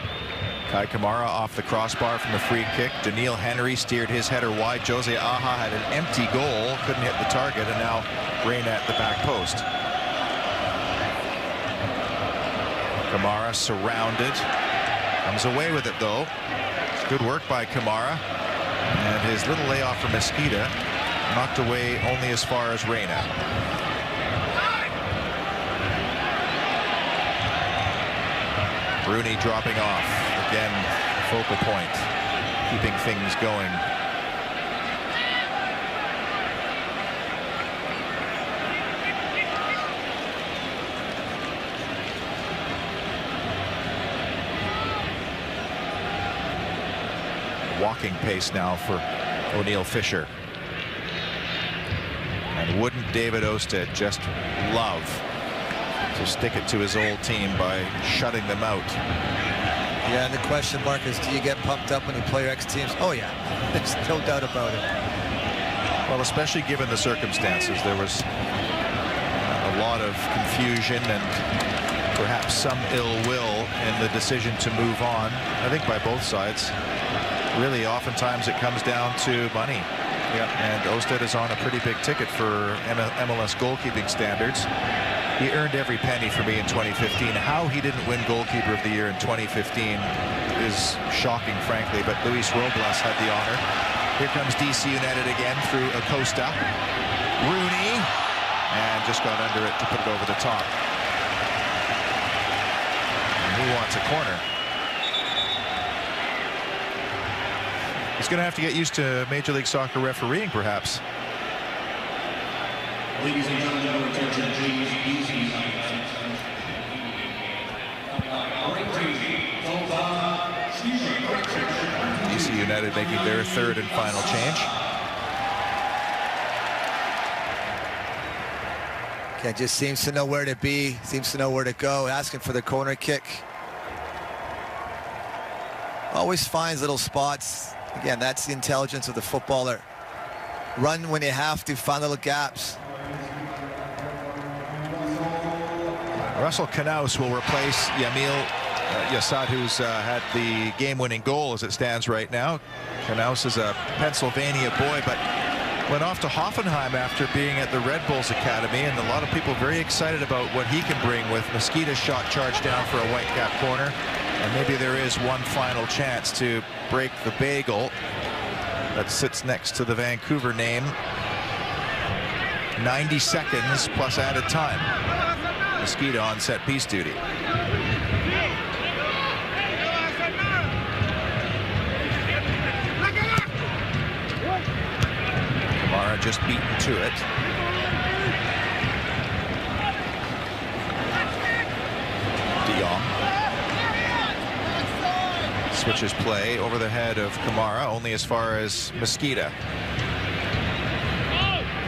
Kai Kamara off the crossbar from the free kick. Daniil Henry steered his header wide. Jose Aja had an empty goal, couldn't hit the target, and now Reina at the back post. Kamara surrounded, comes away with it though. It's good work by Kamara, and his little layoff from Mosqueda knocked away only as far as Reina. Rooney dropping off again, focal point, keeping things going. walking pace now for O'Neill Fisher. And wouldn't David Ousted just love to stick it to his old team by shutting them out? Yeah, and the question mark is, do you get pumped up when you play your ex-teams? Oh yeah, there's no doubt about it. Well, especially given the circumstances, there was a lot of confusion and perhaps some ill will in the decision to move on, I think, by both sides. Really, oftentimes it comes down to money. Yeah. And Ousted is on a pretty big ticket for MLS goalkeeping standards. He earned every penny for me in 2015. How he didn't win Goalkeeper of the Year in 2015 is shocking, frankly, but Luis Robles had the honor. Here comes DC United again through Acosta. Rooney, and just got under it to put it over the top. And he wants a corner. He's going to have to get used to Major League Soccer refereeing, perhaps. Ladies and gentlemen, your attention, please. Easy. DC United making their third and final change. Okay, just seems to know where to be, seems to know where to go, asking for the corner kick. Always finds little spots. Again, that's the intelligence of the footballer. Run when you have to, find little gaps. Russell Knaus will replace Yamil Yassad, who's had the game-winning goal as it stands right now. Knaus is a Pennsylvania boy, but went off to Hoffenheim after being at the Red Bulls Academy, and a lot of people very excited about what he can bring with Mosquita's shot charged down for a Whitecap corner. And maybe there is one final chance to break the bagel that sits next to the Vancouver name. 90 seconds plus added time. Mosquita on set piece duty. Kamara just beaten to it. De Jong switches play over the head of Kamara, only as far as Mosquita.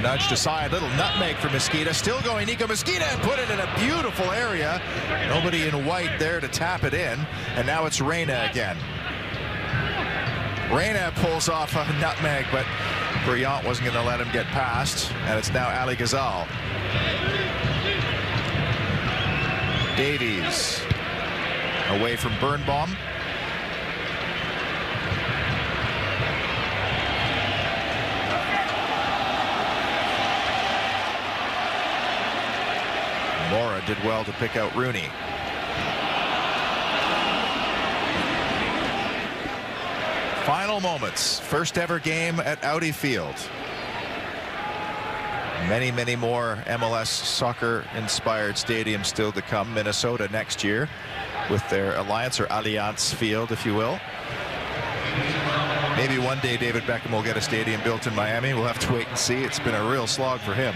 Nudged aside, little nutmeg for Mosquita, still going Nico Mosquita, and put it in a beautiful area. Nobody in white there to tap it in, and now it's Reyna again. Reyna pulls off a nutmeg, but Brillant wasn't going to let him get past, and it's now Ali Ghazal. Davies away from Birnbaum. Mora did well to pick out Rooney. Final moments. First ever game at Audi Field. Many, many more MLS soccer-inspired stadiums still to come. Minnesota next year with their Alliance or Allianz Field, if you will. Maybe one day David Beckham will get a stadium built in Miami. We'll have to wait and see. It's been a real slog for him.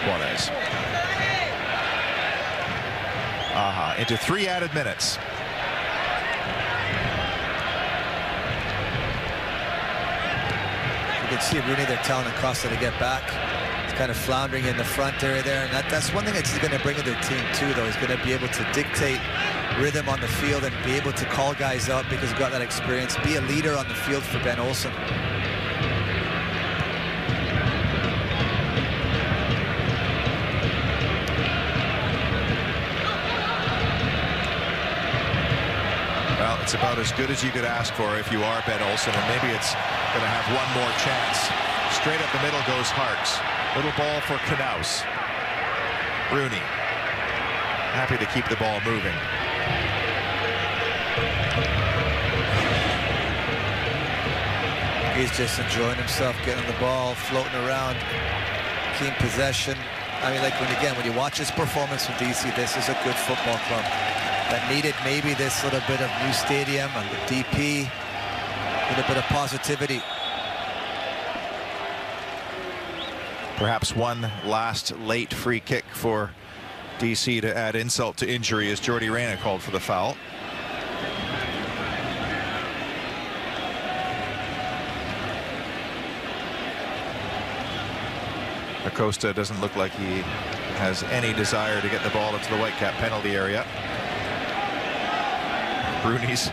Juarez. Into 3 added minutes. You can see Rooney, they're telling Acosta to get back. He's kind of floundering in the front area there, and that's one thing that he's going to bring to their team too, though. He's going to be able to dictate rhythm on the field and be able to call guys out because he's got that experience. Be a leader on the field for Ben Olsen. It's about as good as you could ask for if you are Ben Olsen, and maybe it's going to have one more chance. Straight up the middle goes Harks. Little ball for Knaus. Rooney happy to keep the ball moving. He's just enjoying himself, getting the ball, floating around, keen possession. I mean, like when you watch his performance with DC, this is a good football club that needed maybe this little bit of new stadium and the DP, a little bit of positivity. Perhaps one last late free kick for DC to add insult to injury as Jordy Reyna called for the foul. Acosta doesn't look like he has any desire to get the ball into the Whitecap penalty area. Rooney's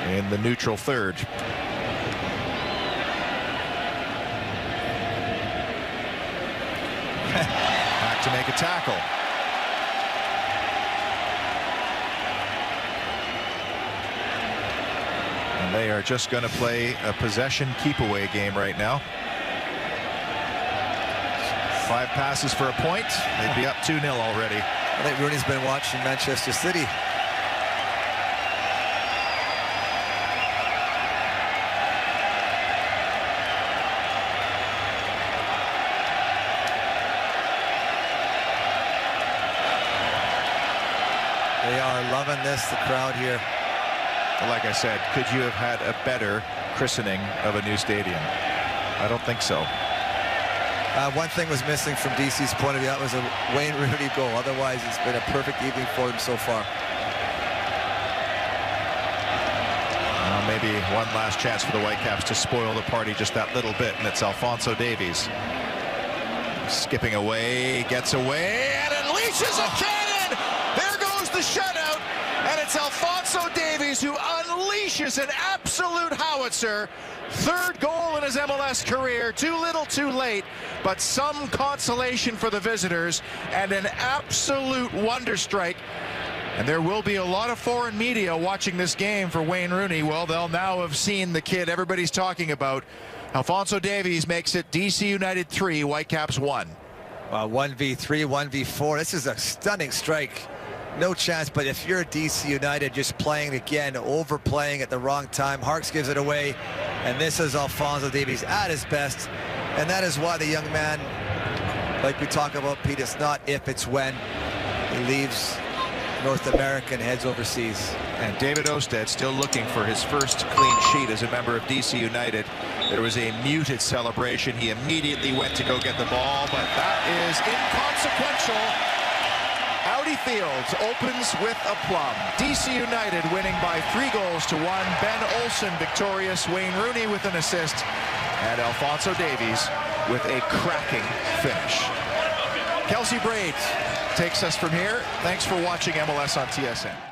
in the neutral third. Back to make a tackle. And they are just going to play a possession keep-away game right now. 5 passes for a point. They'd be up 2-0 already. I think Rooney's been watching Manchester City. They are loving this, the crowd here. Like I said, could you have had a better christening of a new stadium? I don't think so. One thing was missing from DC's point of view. That was a Wayne Rooney goal. Otherwise, it's been a perfect evening for them so far. Maybe one last chance for the Whitecaps to spoil the party just that little bit, and it's Alphonso Davies. Skipping away, gets away, and unleashes a cannon! There goes the shutout, and it's Alphonso Davies who unleashes an absolute howitzer. 3rd goal in his MLS career. Too little, too late, but some consolation for the visitors, and an absolute wonder strike. And there will be a lot of foreign media watching this game for Wayne Rooney. Well, they'll now have seen the kid everybody's talking about. Alphonso Davies makes it DC United 3, Whitecaps 1. 1v3, 1v4. This is a stunning strike. No chance, but if you're DC United just playing again, overplaying at the wrong time, Harks gives it away, and this is Alphonso Davies at his best. And that is why the young man, like we talk about, Pete, it's not if, it's when he leaves North America and heads overseas. And David Osted still looking for his first clean sheet as a member of DC United. There was a muted celebration. He immediately went to go get the ball, but that is inconsequential. Audi Fields opens with a plum. DC United winning by 3-1. Ben Olsen victorious. Wayne Rooney with an assist. And Alphonso Davies with a cracking finish. Kelsey Braid takes us from here. Thanks for watching MLS on TSN.